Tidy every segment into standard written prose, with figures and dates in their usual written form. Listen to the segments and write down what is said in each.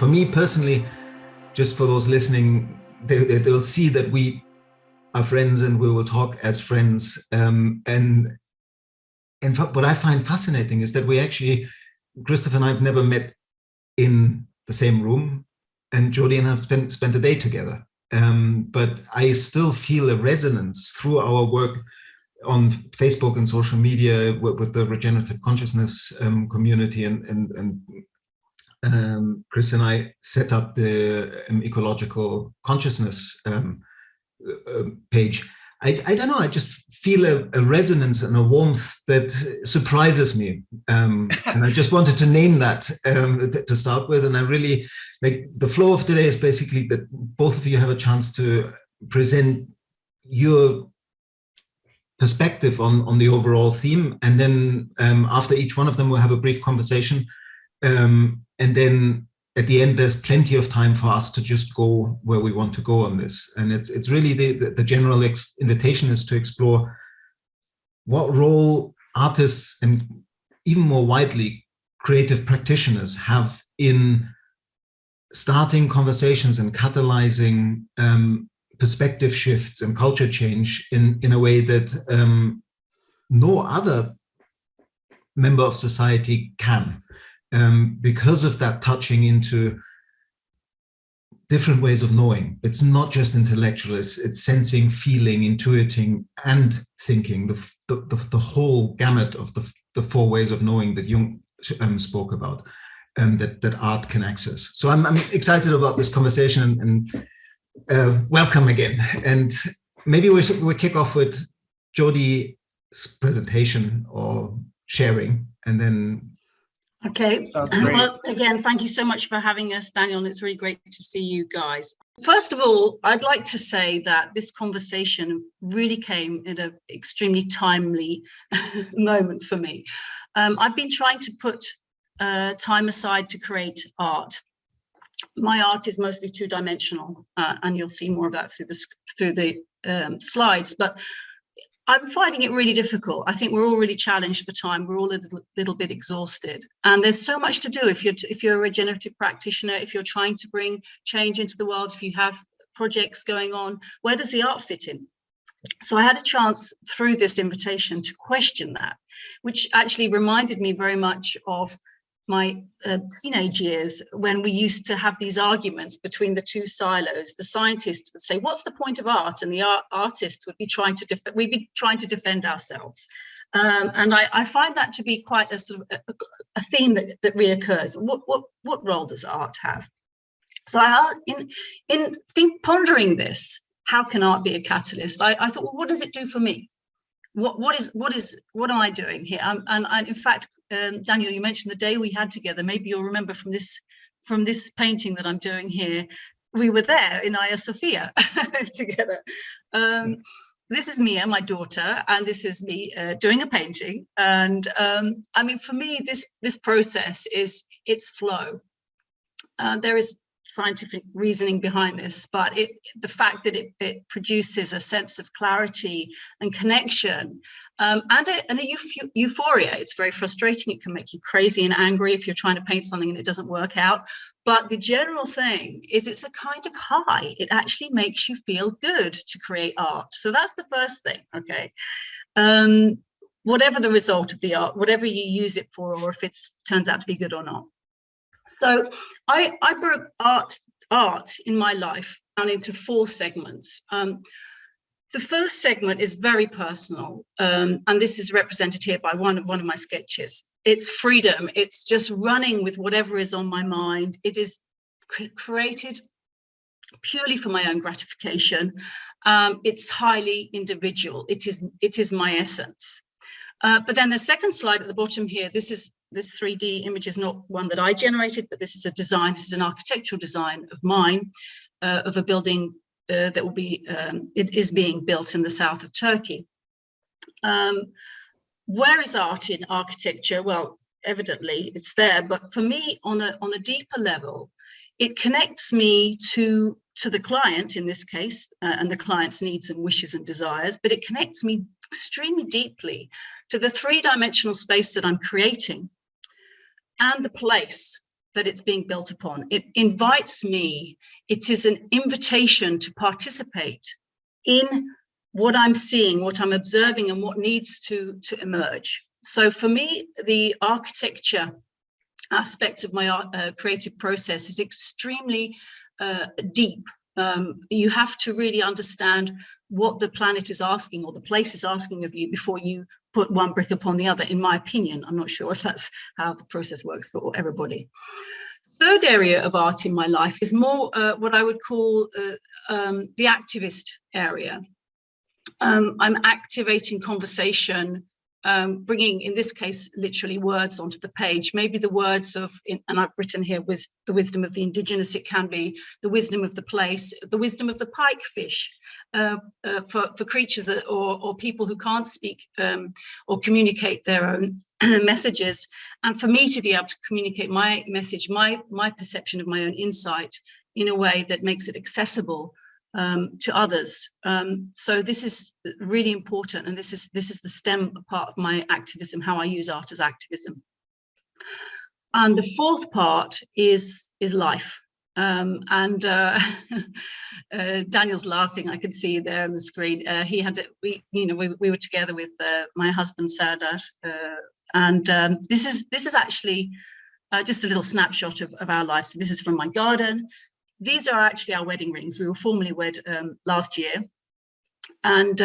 for me personally, just for those listening, they'll see that we are friends and we will talk as friends. And what I find fascinating is that we actually, Christopher and I have never met in the same room, and Jody and I have spent a day together. But I still feel a resonance through our work on Facebook and social media with the regenerative consciousness community, and Chris and I set up the ecological consciousness page. I don't know, I just feel a resonance and a warmth that surprises me. And I just wanted to name that to start with. And I really, like, the flow of today is basically that both of you have a chance to present your perspective on the overall theme. And then after each one of them, we'll have a brief conversation. And then at the end, there's plenty of time for us to just go where we want to go on this. And it's really the general invitation is to explore what role artists and even more widely creative practitioners have in starting conversations and catalyzing perspective shifts and culture change in a way that no other member of society can. Because of that touching into different ways of knowing. It's not just intellectual, it's sensing, feeling, intuiting, and thinking, the whole gamut of the four ways of knowing that Jung spoke about, that art can access. So I'm excited about this conversation, and welcome again. And maybe we kick off with Jody's presentation or sharing, and then okay. Well, again, thank you so much for having us, Daniel. It's really great to see you guys. First of all, I'd like to say that this conversation really came in an extremely timely moment for me. I've been trying to put time aside to create art. My art is mostly two-dimensional, and you'll see more of that through the slides. But I'm finding it really difficult. I think we're all really challenged for time. We're all a little bit exhausted. And there's so much to do if you're a regenerative practitioner, if you're trying to bring change into the world, if you have projects going on, where does the art fit in? So I had a chance through this invitation to question that, which actually reminded me very much of my teenage years, when we used to have these arguments between the two silos. The scientists would say, what's the point of art? And the artist would be trying to defend ourselves. And I find that to be quite a sort of a theme that reoccurs. What role does art have? So pondering this, how can art be a catalyst? I thought, well, what does it do for me? What am I doing here? And in fact, Daniel, you mentioned the day we had together. Maybe you'll remember from this painting that I'm doing here, we were there in Hagia Sophia together. This is me and my daughter, and this is me doing a painting. And I mean, for me, this process it's flow. There is scientific reasoning behind this, but the fact that it produces a sense of clarity and connection, and a euphoria. It's very frustrating. It can make you crazy and angry if you're trying to paint something and it doesn't work out. But the general thing is it's a kind of high. It actually makes you feel good to create art. So that's the first thing, okay? Whatever the result of the art, whatever you use it for, or if it turns out to be good or not. So I broke art in my life down into 4 segments. The first segment is very personal, and this is represented here by one of my sketches. It's freedom. It's just running with whatever is on my mind. It is created purely for my own gratification. It's highly individual. It is my essence. But then the second slide at the bottom here, this 3D image is not one that I generated, but this is a design. This is an architectural design of mine, of a building that will be, it is being built in the south of Turkey. Where is art in architecture? Well, evidently it's there, but for me, on a deeper level, it connects me to the client in this case, and the client's needs and wishes and desires, but it connects me extremely deeply to the 3-dimensional space that I'm creating and the place that it's being built upon. It invites me. It is an invitation to participate in what I'm seeing, what I'm observing, and what needs to emerge. So for me, the architecture aspect of my creative process is extremely deep. You have to really understand what the planet is asking, or the place is asking of you, before you put one brick upon the other, in my opinion. I'm not sure if that's how the process works for everybody. Third area of art in my life is more what I would call the activist area. I'm activating conversation, bringing, in this case, literally words onto the page, maybe the words of, and I've written here, the wisdom of the indigenous. It can be the wisdom of the place, the wisdom of the pikefish, for creatures or people who can't speak or communicate their own messages, and for me to be able to communicate my message, my perception of my own insight, in a way that makes it accessible to others. So this is really important, and this is the STEM part of my activism, how I use art as activism. And the fourth part is life. Daniel's laughing, I could see there on the screen. We were together with my husband Sardar, and this is actually just a little snapshot of our life. So this is from my garden. These are actually our wedding rings. We were formally wed last year, and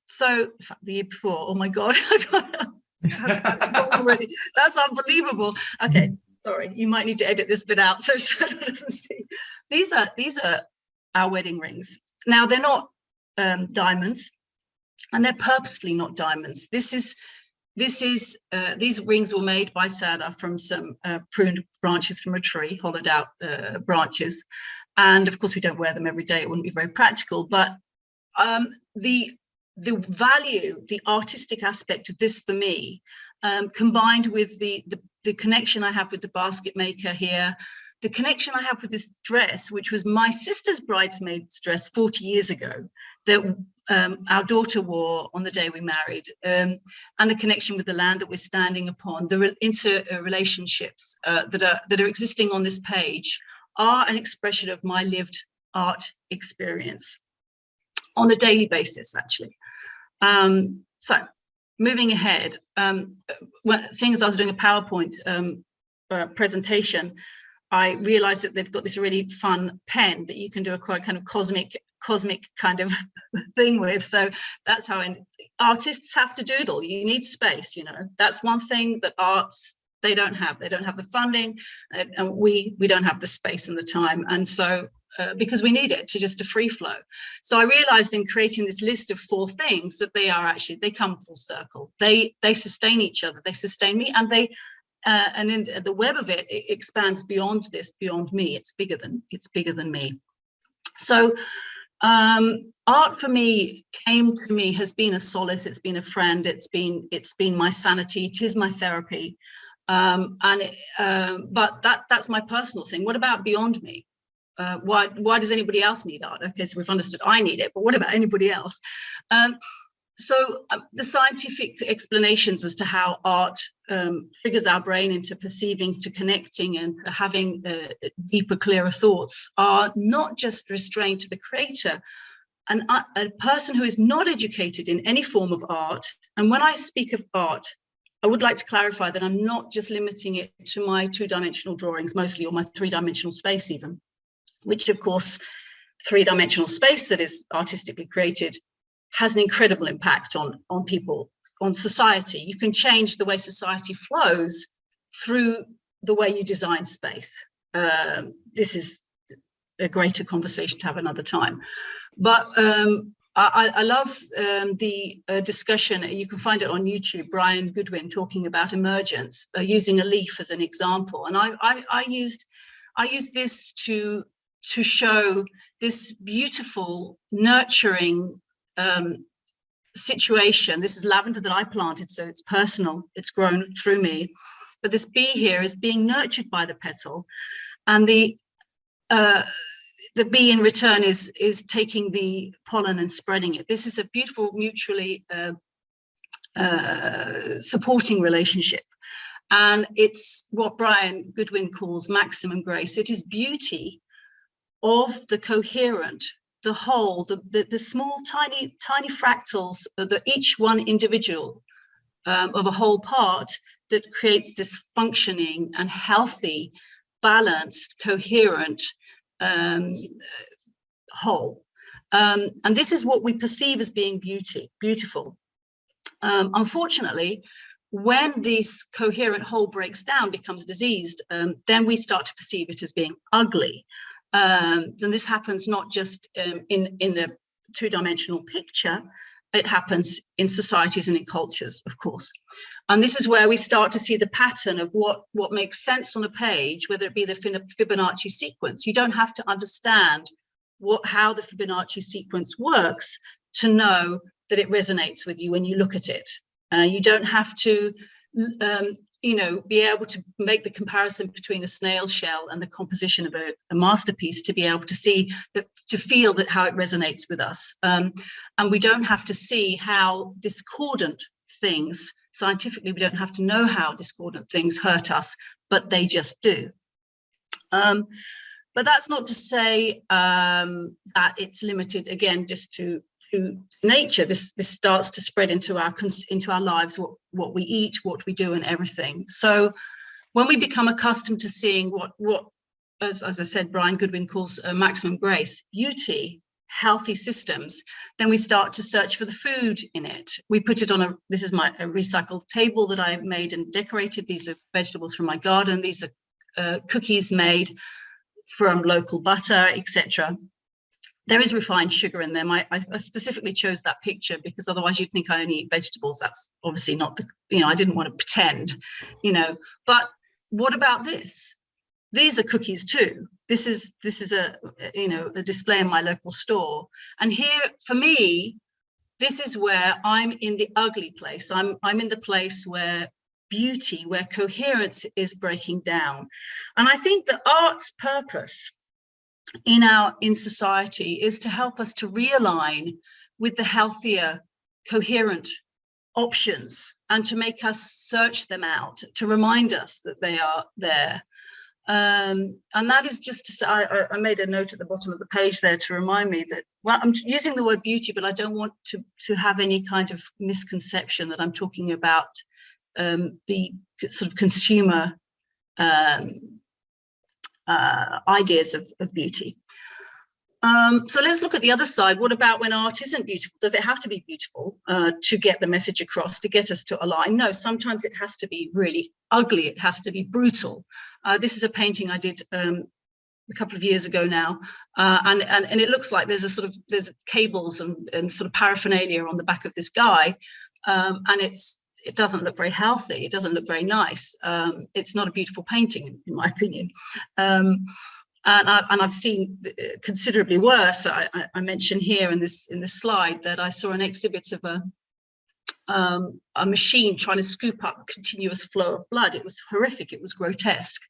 so in fact, the year before. Oh my God, that's unbelievable. Okay, sorry, you might need to edit this bit out so it doesn't see. These are our wedding rings. Now they're not diamonds, and they're purposely not diamonds. These rings were made by Sardar from some pruned branches from a tree, hollowed out branches. And of course, we don't wear them every day. It wouldn't be very practical. But the value, the artistic aspect of this for me, combined with the connection I have with the basket maker here, the connection I have with this dress, which was my sister's bridesmaid's dress 40 years ago, that our daughter wore on the day we married, and the connection with the land that we're standing upon, the interrelationships that are existing on this page, are an expression of my lived art experience on a daily basis, actually. So moving ahead, seeing as I was doing a PowerPoint presentation, I realized that they've got this really fun pen that you can do a quite kind of cosmic kind of thing with. So that's how artists have to doodle. You need space, you know. That's one thing that arts, they don't have. They don't have the funding, and we don't have the space and the time. And so because we need it to free flow. So I realized in creating this list of 4 things that they come full circle. They sustain each other. They sustain me, and and in the web of it expands beyond this, beyond me. It's bigger than me. So art for me has been a solace. It's been a friend. It's been my sanity. It is my therapy. But that's my personal thing. What about beyond me? Why does anybody else need art? Okay, so we've understood I need it, but what about anybody else? So the scientific explanations as to how art triggers our brain into perceiving, to connecting, and having deeper, clearer thoughts are not just restrained to the creator. And a person who is not educated in any form of art, and when I speak of art, I would like to clarify that I'm not just limiting it to my 2-dimensional drawings mostly, or my 3-dimensional space even, which of course 3-dimensional space that is artistically created has an incredible impact on people, on society. You can change the way society flows through the way you design space. This is a greater conversation to have another time. But I love the discussion. You can find it on YouTube, Brian Goodwin talking about emergence, using a leaf as an example. And I used this to show this beautiful, nurturing situation. This is lavender that I planted, so it's personal, it's grown through me. But this bee here is being nurtured by the petal, and the bee in return is taking the pollen and spreading it. This is a beautiful, mutually supporting relationship. And it's what Brian Goodwin calls maximum grace. It is beauty of the coherent, the whole, the small, tiny fractals, each one individual of a whole part that creates this functioning and healthy, balanced, coherent whole. And this is what we perceive as being beautiful. Unfortunately, when this coherent whole breaks down, becomes diseased, then we start to perceive it as being ugly. And this happens not just in the two-dimensional picture, it happens in societies and in cultures, of course. And this is where we start to see the pattern of what makes sense on a page, whether it be the Fibonacci sequence. You don't have to understand how the Fibonacci sequence works to know that it resonates with you when you look at it. You don't have to, be able to make the comparison between a snail shell and the composition of a masterpiece to be able to see that, to feel that how it resonates with us. And we don't have to see how discordant things, scientifically, we don't have to know how discordant things hurt us, but they just do. But that's not to say that it's limited, again, just to nature. This starts to spread into our lives, what we eat, what we do, and everything. So when we become accustomed to seeing what as I said, Brian Goodwin calls maximum grace, beauty, healthy systems, then we start to search for the food in it. We put it on this is a recycled table that I made and decorated. These are vegetables from my garden. These are cookies made from local butter, etc. There is refined sugar in them. I specifically chose that picture because otherwise you'd think I only eat vegetables. That's obviously not I didn't want to pretend, but what about this? These are cookies too. This is a display in my local store. And here, for me, this is where I'm in the ugly place. I'm in the place where beauty, where coherence is breaking down. And I think that art's purpose in society is to help us to realign with the healthier, coherent options and to make us search them out, to remind us that they are there. And that is just to say, I made a note at the bottom of the page there to remind me that, well, I'm using the word beauty, but I don't want to have any kind of misconception that I'm talking about the sort of consumer ideas of beauty. So let's look at the other side. What about when art isn't beautiful? Does it have to be beautiful to get the message across, to get us to align? No, sometimes it has to be really ugly. It has to be brutal. This is a painting I did a couple of years ago now, and it looks like there's cables and sort of paraphernalia on the back of this guy, and it doesn't look very healthy. It doesn't look very nice. It's not a beautiful painting, in my opinion. And I've seen considerably worse. I mentioned here in this slide that I saw an exhibit of a machine trying to scoop up a continuous flow of blood. It was horrific. It was grotesque.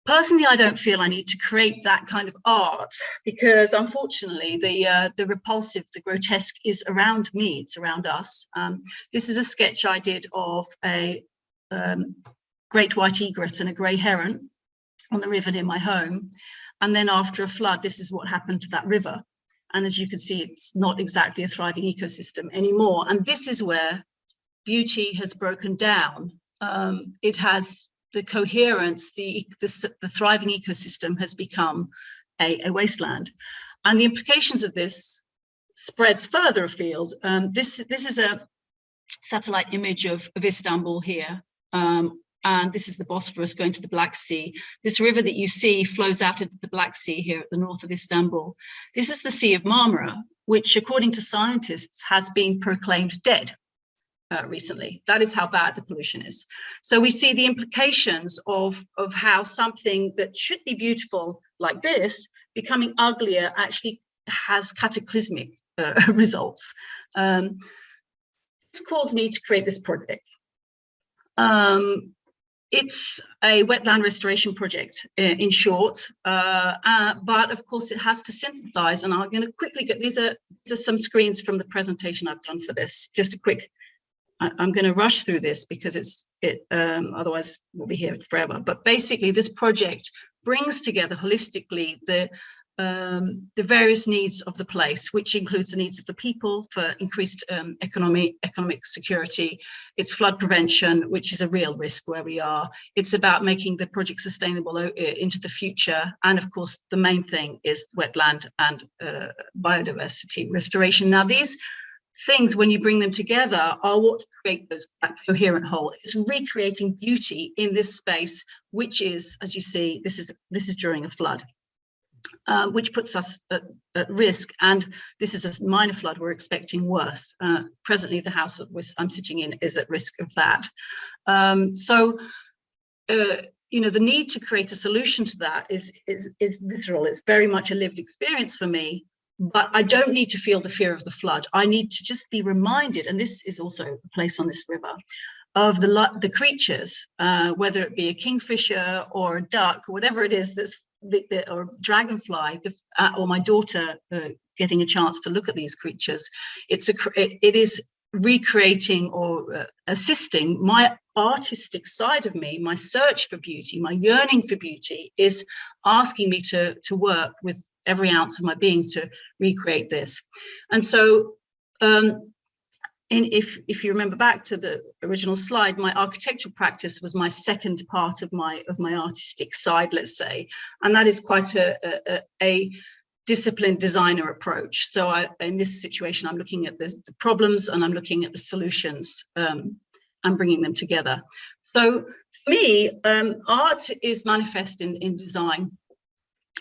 Personally, I don't feel I need to create that kind of art because, unfortunately, the repulsive, the grotesque is around me. It's around us. This is a sketch I did of a great white egret and a grey heron on the river near my home. And then after a flood, this is what happened to that river. And as you can see, it's not exactly a thriving ecosystem anymore. And this is where beauty has broken down. It has the coherence, the thriving ecosystem has become a wasteland. And the implications of this spreads further afield. This is a satellite image of Istanbul here. And this is the Bosphorus going to the Black Sea. This river that you see flows out into the Black Sea here at the north of Istanbul. This is the Sea of Marmara, which, according to scientists, has been proclaimed dead recently. That is how bad the pollution is. So we see the implications of how something that should be beautiful like this, becoming uglier, actually has cataclysmic results. This caused me to create this project. It's a wetland restoration project, in short, but of course it has to synthesize. And I'm going to quickly get these are some screens from the presentation I've done for this. Just a quick I'm going to rush through this because otherwise we'll be here forever. But basically, this project brings together holistically the various needs of the place, which includes the needs of the people for increased economic security. It's flood prevention, which is a real risk where we are. It's about making the project sustainable into the future. And of course, the main thing is wetland and biodiversity restoration. Now, these things, when you bring them together, are what create that coherent whole. It's recreating beauty in this space, which is, as you see, this is during a flood. Which puts us at risk, and this is a minor flood. We're expecting worse. Presently, the house that I'm sitting in is at risk of that. The need to create a solution to that is visceral. It's very much a lived experience for me. But I don't need to feel the fear of the flood. I need to just be reminded, and this is also a place on this river, of the creatures, whether it be a kingfisher or a duck, whatever it is that's or dragonfly, or my daughter getting a chance to look at these creatures. It is recreating or assisting my artistic side of me. My search for beauty, my yearning for beauty, is asking me to work with every ounce of my being to recreate this. And so if you remember back to the original slide, my architectural practice was my second part of my artistic side, let's say, and that is quite a disciplined designer approach. So in this situation, I'm looking at the problems and I'm looking at the solutions and bringing them together. So for me, art is manifest in design,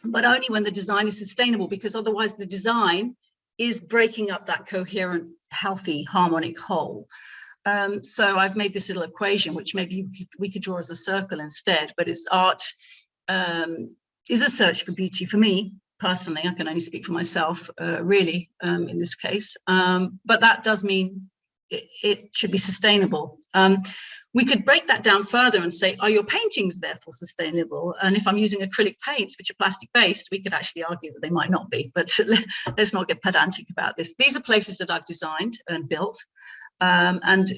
but only when the design is sustainable, because otherwise the design is breaking up that coherent, healthy, harmonic whole. So I've made this little equation, which maybe we could draw as a circle instead, but it's art is a search for beauty for me personally. I can only speak for myself, really, in this case. But that does mean it should be sustainable. We could break that down further and say, are your paintings therefore sustainable? And if I'm using acrylic paints, which are plastic based, we could actually argue that they might not be, but let's not get pedantic about this. These are places that I've designed and built. And,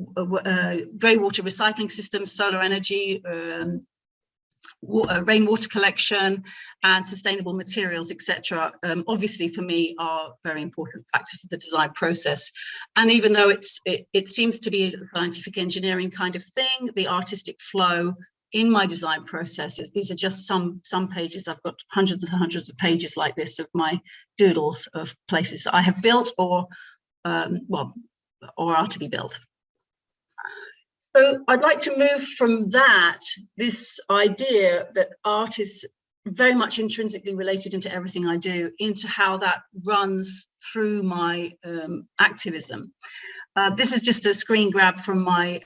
greywater recycling systems, solar energy, rainwater collection, and sustainable materials, etc. Obviously, for me, are very important factors of the design process. And even though it seems to be a scientific engineering kind of thing, the artistic flow in my design processes, these are just some pages. I've got hundreds and hundreds of pages like this of my doodles of places that I have built or are to be built. So I'd like to move from this idea that art is very much intrinsically related into everything I do, into how that runs through my activism. This is just a screen grab from my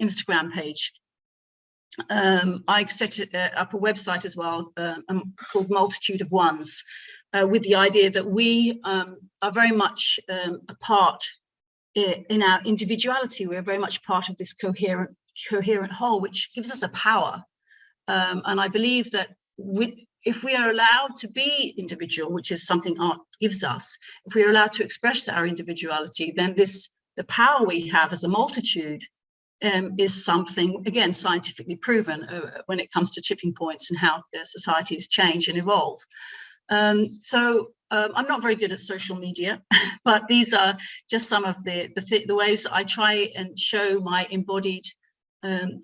Instagram page. I set up a website as well called Multitude of Ones, with the idea that we are very much a part in our individuality. We're very much part of this coherent whole, which gives us a power. And I believe that if we are allowed to be individual, which is something art gives us, if we are allowed to express our individuality, then the power we have as a multitude is something, again, scientifically proven when it comes to tipping points and how societies change and evolve. I'm not very good at social media, but these are just some of the ways I try and show my embodied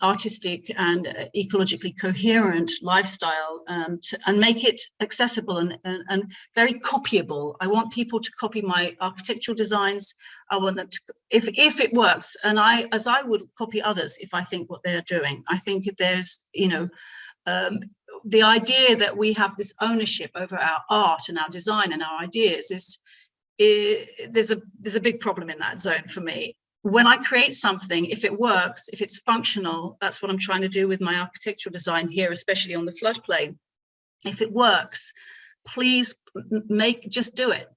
artistic and ecologically coherent lifestyle, and make it accessible and very copyable. I want people to copy my architectural designs. I want them to, if it works, and as I would copy others if I think what they're doing. I think there's, the idea that we have this ownership over our art and our design and our ideas there's a big problem in that zone for me. When I create something, if it works, if it's functional, that's what I'm trying to do with my architectural design here, especially on the floodplain. If it works, please just do it.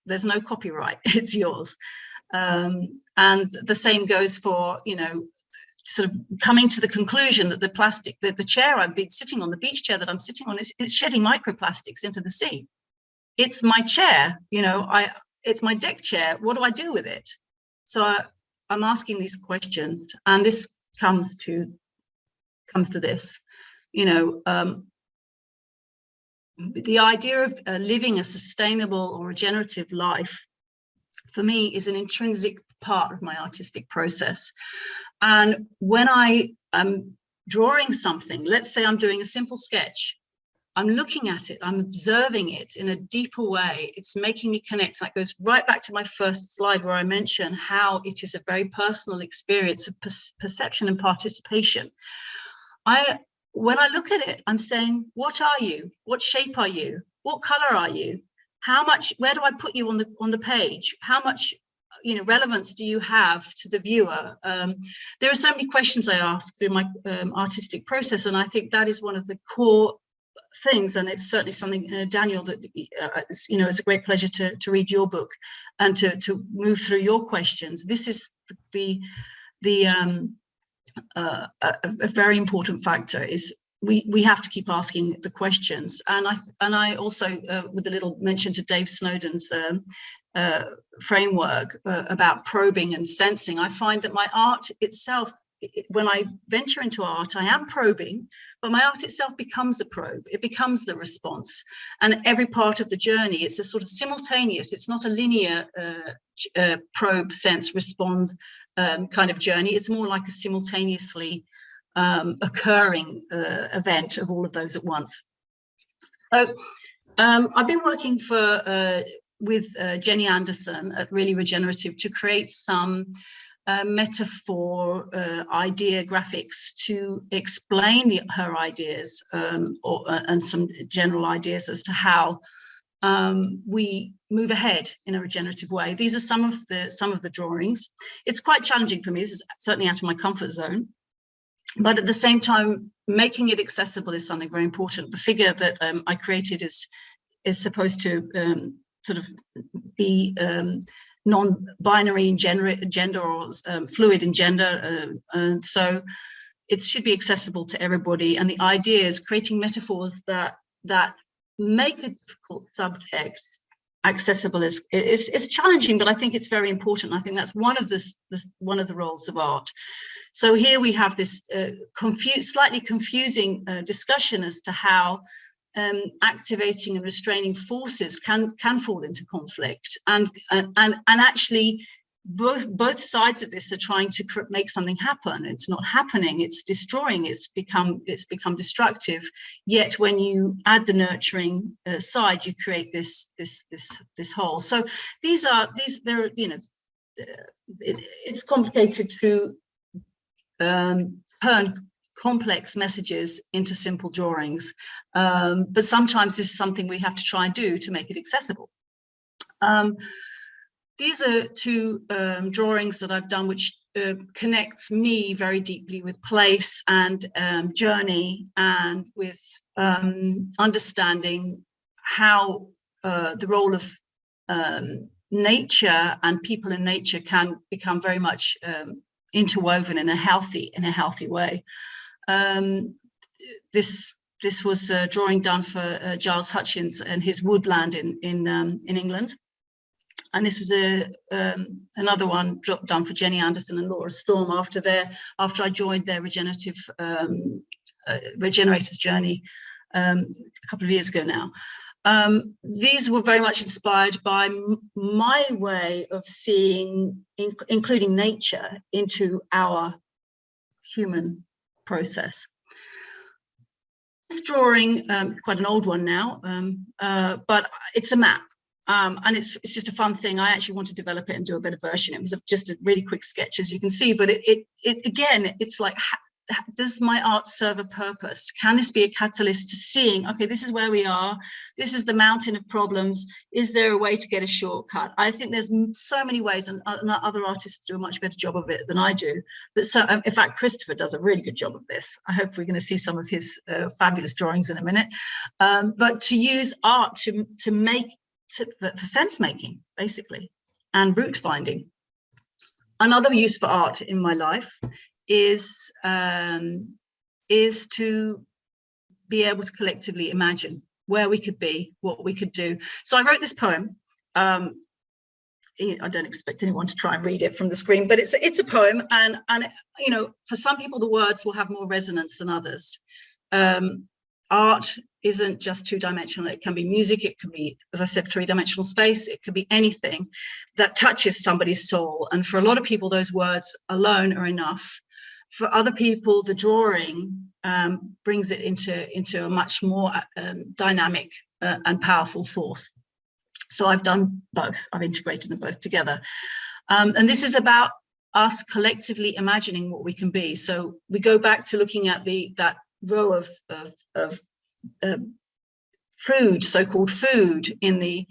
There's no copyright, it's yours. And the same goes for, sort of coming to the conclusion that the chair I've been sitting on, the beach chair that I'm sitting on, is shedding microplastics into the sea. It's my chair, it's my deck chair. What do I do with it? So I'm asking these questions, and this comes to this, the idea of living a sustainable or regenerative life, for me, is an intrinsic part of my artistic process. And when I am drawing something, let's say I'm doing a simple sketch, I'm looking at it, I'm observing it in a deeper way. It's making me connect. That goes right back to my first slide where I mentioned how it is a very personal experience of perception and participation. When I look at it, I'm saying, what are you? What shape are you? What color are you? How much, where do I put you on the page? How much, relevance do you have to the viewer? There are so many questions I ask through my artistic process, and I think that is one of the core things, and it's certainly something, Daniel, that it's a great pleasure to read your book and to move through your questions. This is a very important factor. Is we have to keep asking the questions, and I also with a little mention to Dave Snowden's framework about probing and sensing. I find that my art itself, when I venture into art, I am probing, but my art itself becomes a probe. It becomes the response. And every part of the journey, it's a sort of simultaneous, it's not a linear probe, sense, respond kind of journey. It's more like a simultaneously occurring event of all of those at once. I've been working with Jenny Anderson at Really Regenerative to create some metaphor idea graphics to explain her ideas and some general ideas as to how we move ahead in a regenerative way. These are some of the drawings. It's quite challenging for me. This is certainly out of my comfort zone, but at the same time, making it accessible is something very important. The figure that I created is supposed to sort of be non-binary in gender or fluid in gender, and so it should be accessible to everybody. And the idea is creating metaphors that make a difficult subject accessible. It's challenging, but I think it's very important. I think that's one of the roles of art. So here we have this slightly confusing discussion as to how activating and restraining forces can fall into conflict, and actually both sides of this are trying to make something happen. It's not happening, it's destroying, it's become destructive. Yet when you add the nurturing side, you create this whole. So it's complicated to turn complex messages into simple drawings, but sometimes this is something we have to try and do to make it accessible. These are two drawings that I've done, which connects me very deeply with place and journey, and with understanding how the role of nature and people in nature can become very much interwoven in a healthy way. This was a drawing done for Giles Hutchins and his woodland in England, and this was another one done for Jenny Anderson and Laura Storm after I joined their regenerators journey a couple of years ago now. These were very much inspired by my way of seeing, including nature, into our human process. This drawing, quite an old one now, but it's a map, and it's just a fun thing. I actually want to develop it and do a better version. It was just a really quick sketch, as you can see, but it again, it's like, does my art serve a purpose? Can this be a catalyst to seeing, okay, this is where we are, this is the mountain of problems, is there a way to get a shortcut? I think there's so many ways, and other artists do a much better job of it than I do. But in fact, Christopher does a really good job of this. I hope we're going to see some of his fabulous drawings in a minute. But to use art for sense making, basically, and root finding. Another use for art in my life is to be able to collectively imagine where we could be, what we could do. So I wrote this poem I don't expect anyone to try and read it from the screen, but it's a poem, and you know, for some people the words will have more resonance than others. Art isn't just two-dimensional. It can be music, it can be, as I said, three-dimensional space, it can be anything that touches somebody's soul. And for a lot of people, those words alone are enough. For other people, the drawing brings it into a much more dynamic and powerful force. So I've done both. I've integrated them both together. And this is about us collectively imagining what we can be. So we go back to looking at that row of food, so-called food in the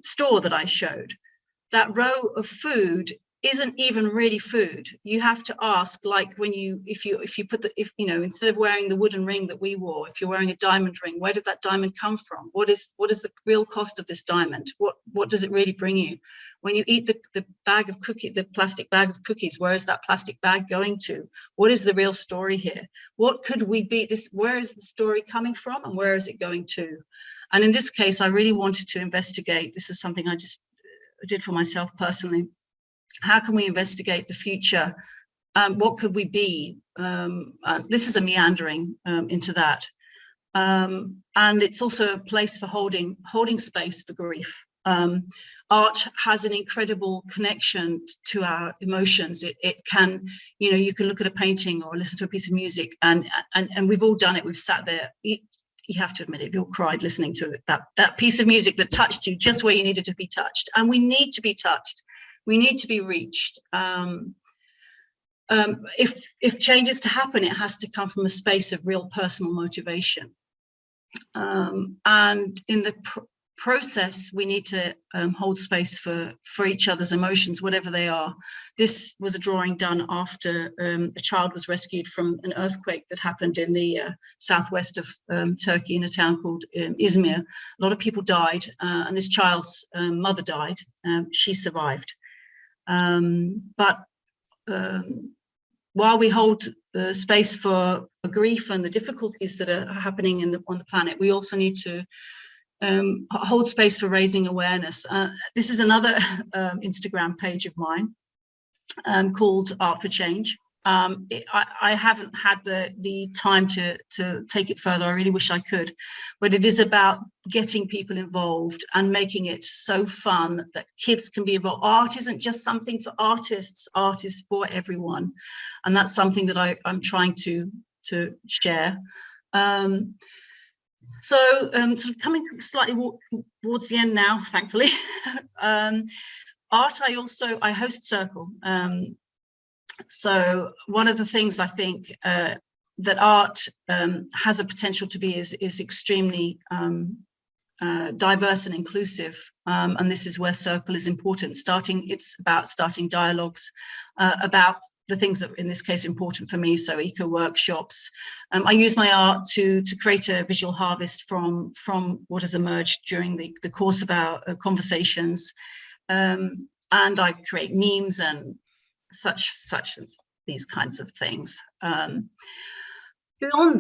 store that I showed. That row of food isn't even really food. You have to ask, like when if you instead of wearing the wooden ring that we wore, if you're wearing a diamond ring, where did that diamond come from? What is the real cost of this diamond? What does it really bring you? When you eat the bag of the plastic bag of cookies, where is that plastic bag going to? What is the real story here? What could we be? Where is the story coming from, and where is it going to? And in this case, I really wanted to investigate. This is something I just did for myself personally. How can we investigate the future? What could we be? This is a meandering into that. And it's also a place for holding space for grief. Art has an incredible connection to our emotions. It can, you can look at a painting or listen to a piece of music, and we've all done it. We've sat there. You have to admit it, you'll cried listening to it, that piece of music that touched you just where you needed to be touched. And we need to be touched. We need to be reached. If change is to happen, it has to come from a space of real personal motivation. And in the process, we need to hold space for each other's emotions, whatever they are. This was a drawing done after a child was rescued from an earthquake that happened in the southwest of Turkey, in a town called Izmir. A lot of people died, and this child's mother died. She survived. But while we hold space for grief and the difficulties that are happening on the planet, we also need to hold space for raising awareness. This is another Instagram page of mine called Art for Change. I haven't had the time to take it further. I really wish I could, but it is about getting people involved and making it so fun that kids can be involved. Art isn't just something for artists. Art is for everyone, and that's something that I'm trying to share. So sort of coming slightly towards the end now, thankfully. Art, I host Circle. So one of the things I think that art has a potential to be is extremely diverse and inclusive, and this is where Circle is important. It's about starting dialogues about the things that, in this case, are important for me. So eco workshops. I use my art to create a visual harvest from what has emerged during the course of our conversations, and I create memes and such as these kinds of things. Beyond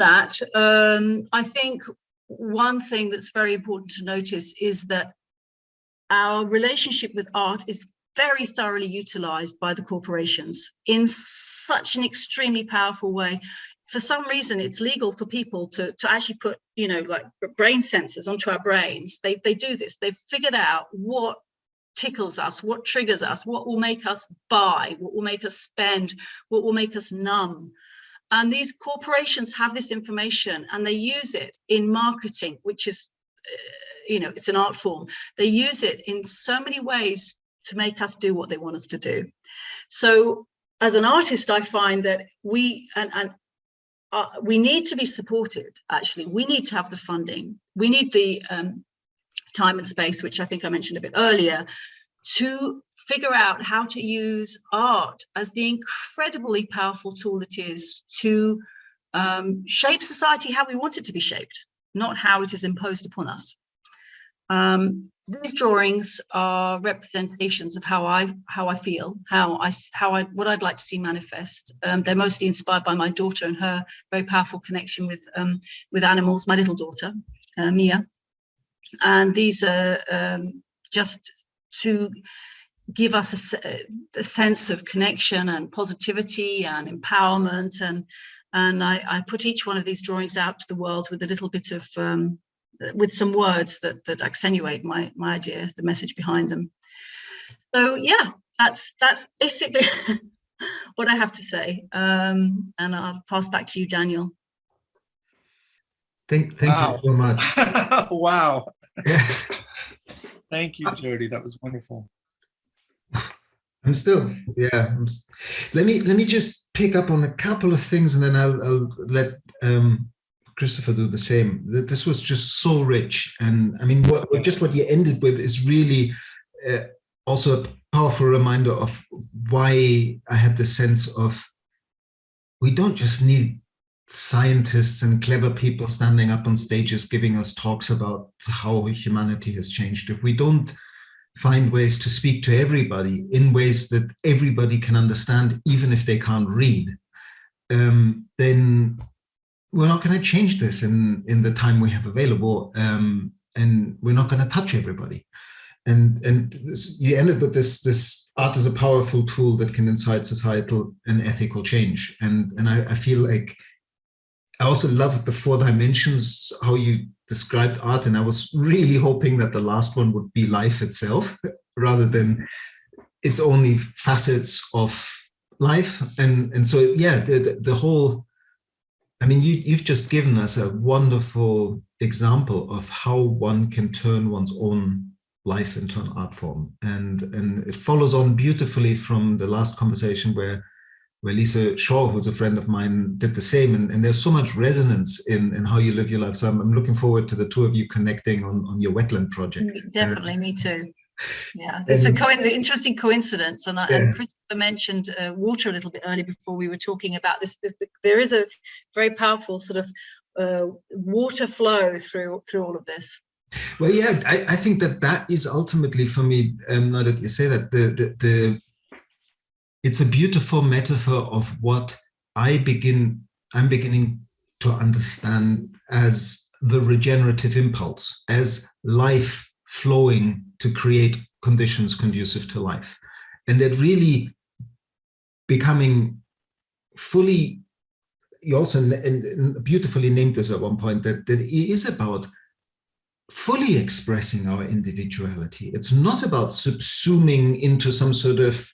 that, I think one thing that's very important to notice is that our relationship with art is very thoroughly utilized by the corporations in such an extremely powerful way. For some reason, it's legal for people to actually put, like brain sensors onto our brains. They do this. They've figured out what tickles us, what triggers us, what will make us buy, what will make us spend, what will make us numb. And these corporations have this information and they use it in marketing, which is, it's an art form. They use it in so many ways to make us do what they want us to do. So as an artist, I find that we need to be supported, actually. We need to have the funding. We need the time and space, which I think I mentioned a bit earlier, to figure out how to use art as the incredibly powerful tool it is to shape society how we want it to be shaped, not how it is imposed upon us. These drawings are representations of how I feel, what I'd like to see manifest. They're mostly inspired by my daughter and her very powerful connection with animals. My little daughter, Mia. And these are just to give us a sense of connection and positivity and empowerment. And I put each one of these drawings out to the world with a little bit of, with some words that accentuate my idea, the message behind them. So yeah, that's basically what I have to say. And I'll pass back to you, Daniel. Thank you so much. Wow. Thank you, Jody. That was wonderful. Let me just pick up on a couple of things, and then I'll let Christopher do the same. This was just so rich, and I mean, what you ended with is really also a powerful reminder of why I had the sense of we don't just need scientists and clever people standing up on stages giving us talks about how humanity has changed. If we don't find ways to speak to everybody in ways that everybody can understand, even if they can't read, then we're not going to change this in the time we have available, and we're not going to touch everybody. And you ended with this art is a powerful tool that can incite societal and ethical change. And I feel like I also love the 4 dimensions, how you described art, and I was really hoping that the last one would be life itself rather than its only facets of life. And so, yeah, the whole, I mean, you've just given us a wonderful example of how one can turn one's own life into an art form. And it follows on beautifully from the last conversation where Lisa Shaw, who's a friend of mine, did the same. And there's so much resonance in how you live your life. So I'm looking forward to the 2 of you connecting on your wetland project. Definitely, me too. Yeah, it's an interesting coincidence. And Christopher mentioned water a little bit earlier before we were talking about this. There is a very powerful sort of water flow through all of this. Well, yeah, I think that is ultimately for me, now that you say that, it's a beautiful metaphor of what I'm beginning to understand as the regenerative impulse, as life flowing to create conditions conducive to life. And that really becoming fully, you also beautifully named this at one point, that it is about fully expressing our individuality. It's not about subsuming into some sort of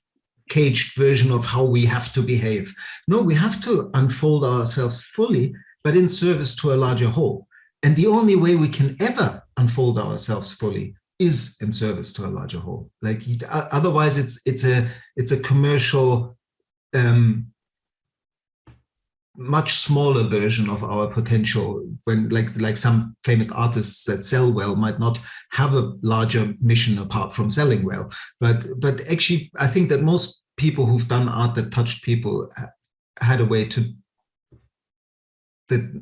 caged version of how we have to behave. No, we have to unfold ourselves fully, but in service to a larger whole. And the only way we can ever unfold ourselves fully is in service to a larger whole. Like otherwise, it's a commercial, much smaller version of our potential. When like some famous artists that sell well might not have a larger mission apart from selling well. But actually, I think that most people who've done art that touched people had a way that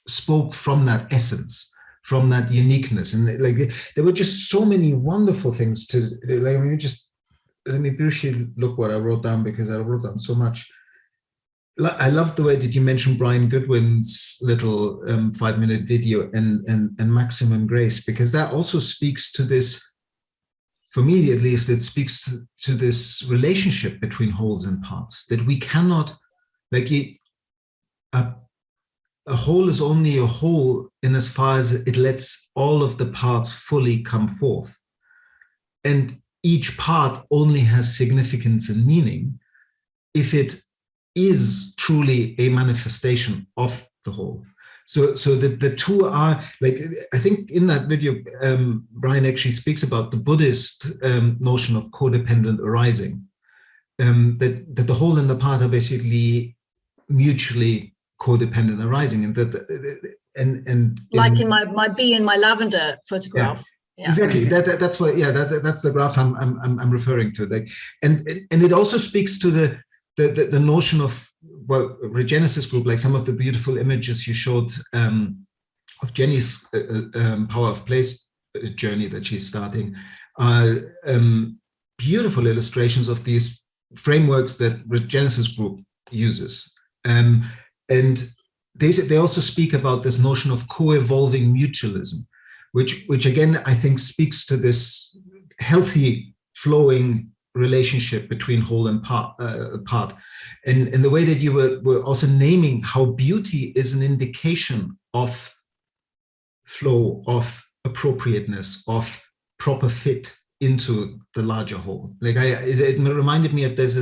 spoke from that essence, from that uniqueness. And like there were just so many wonderful things to like. I mean, let me briefly look what I wrote down, because I wrote down so much. I love the way that you mentioned Brian Goodwin's little 5-minute video and Maximum Grace, because that also speaks to this, for me at least, it speaks to this relationship between wholes and parts, that we cannot, like a whole is only a whole in as far as it lets all of the parts fully come forth. And each part only has significance and meaning if it is truly a manifestation of the whole. So the 2 are, like, I think in that video, Brian actually speaks about the Buddhist notion of codependent arising, that the whole and the part are basically mutually codependent arising, and that like in my bee in my lavender photograph. Yeah. Exactly. That's what. Yeah, that's the graph I'm referring to. Like, and it also speaks to the notion of, well, Regenesis group, like some of the beautiful images you showed of Jenny's Power of Place journey that she's starting, beautiful illustrations of these frameworks that Regenesis group uses. And they also speak about this notion of co-evolving mutualism, which again, I think speaks to this healthy flowing relationship between whole and part. And in the way that you were also naming how beauty is an indication of flow, of appropriateness, of proper fit into the larger whole. Like it reminded me of there's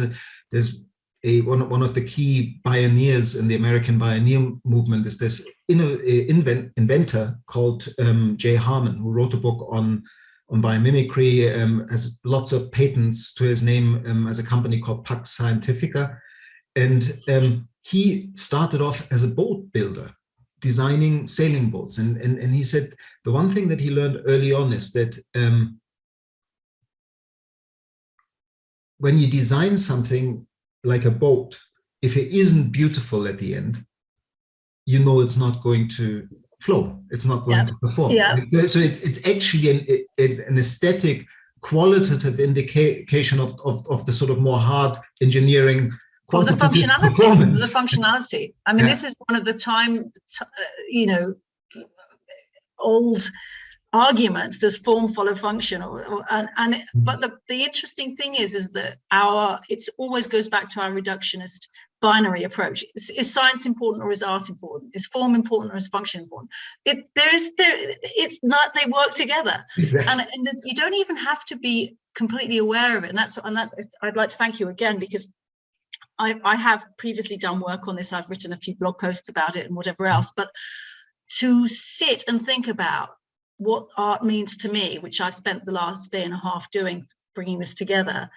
one of the key pioneers in the American pioneer movement is this inventor called Jay Harmon, who wrote a book on biomimicry, has lots of patents to his name, as a company called Pax Scientifica. And he started off as a boat builder, designing sailing boats. And he said the one thing that he learned early on is that when you design something like a boat, if it isn't beautiful at the end, you know it's not going to flow. It's not going to perform. Yeah. So it's actually an aesthetic, qualitative indication of the sort of more hard engineering, the functionality. I mean, this is one of the old arguments. There's form follow function, but the interesting thing is that it always goes back to our reductionist binary approach. Is science important or is art important? Is form important or is function important? It's not. They work together, exactly. and you don't even have to be completely aware of it. And that's. I'd like to thank you again, because I have previously done work on this. I've written a few blog posts about it and whatever else. But to sit and think about what art means to me, which I spent the last day and a half doing, bringing this together,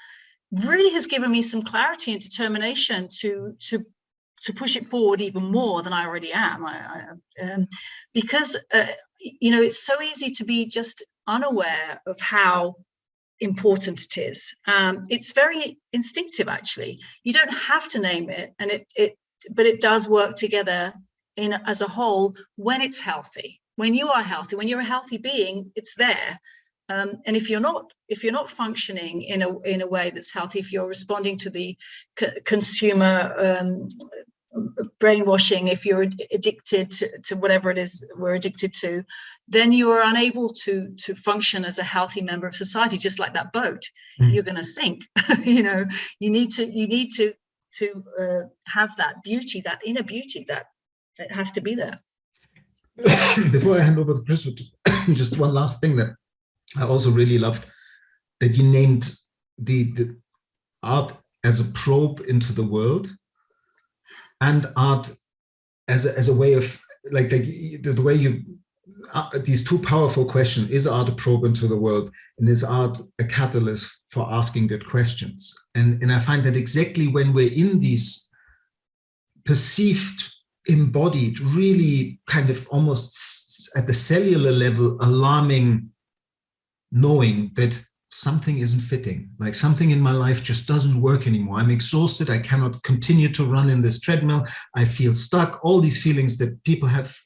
really has given me some clarity and determination to push it forward even more than I already am. Because it's so easy to be just unaware of how important it is. It's very instinctive, actually. You don't have to name it, but it does work together as a whole when it's healthy. When you are healthy, when you're a healthy being, it's there. And if you're not functioning in a way that's healthy, if you're responding to the consumer brainwashing, if you're addicted to whatever it is we're addicted to, then you are unable to function as a healthy member of society. Just like that boat, you're going to sink. You need to have that beauty, that inner beauty, that it has to be there. Before I hand over to Chris, just one last thing that I also really loved, that you named the art as a probe into the world, and art as a way of the way you these two powerful questions: is art a probe into the world, and is art a catalyst for asking good questions? And I find that exactly when we're in these perceived, embodied, really kind of almost at the cellular level alarming knowing that something isn't fitting, like something in my life just doesn't work anymore. I'm exhausted. I cannot continue to run in this treadmill. I feel stuck. All these feelings that people have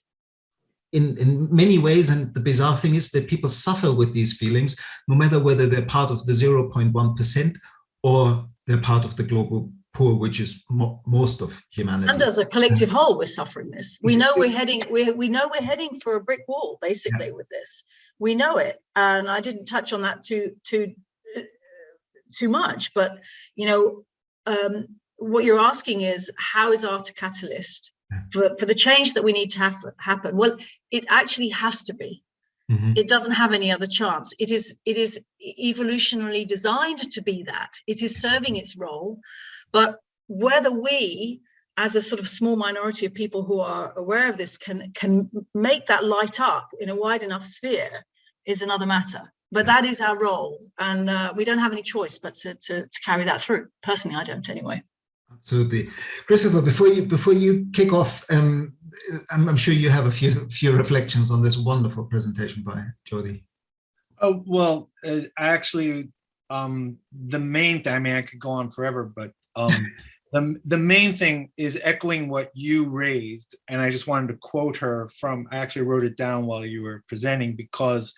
in many ways. And the bizarre thing is that people suffer with these feelings, no matter whether they're part of the 0.1% or they're part of the global poor, which is most of humanity. And as a collective whole, we're suffering this. We know we're heading for a brick wall, basically, with this. We know it, and I didn't touch on that too much. But what you're asking is, how is art a catalyst for the change that we need to happen? Well, it actually has to be. Mm-hmm. It doesn't have any other chance. It is evolutionarily designed to be that. It is serving its role, but whether we, as a sort of small minority of people who are aware of this, can make that light up in a wide enough sphere is another matter. But that is our role, and we don't have any choice but to carry that through. Personally, I don't anyway. Absolutely. Christopher, before you kick off, I'm sure you have a few reflections on this wonderful presentation by Jody. Oh, well, actually, the main thing, I mean, I could go on forever, but the main thing is echoing what you raised. And I just wanted to quote her from, I actually wrote it down while you were presenting, because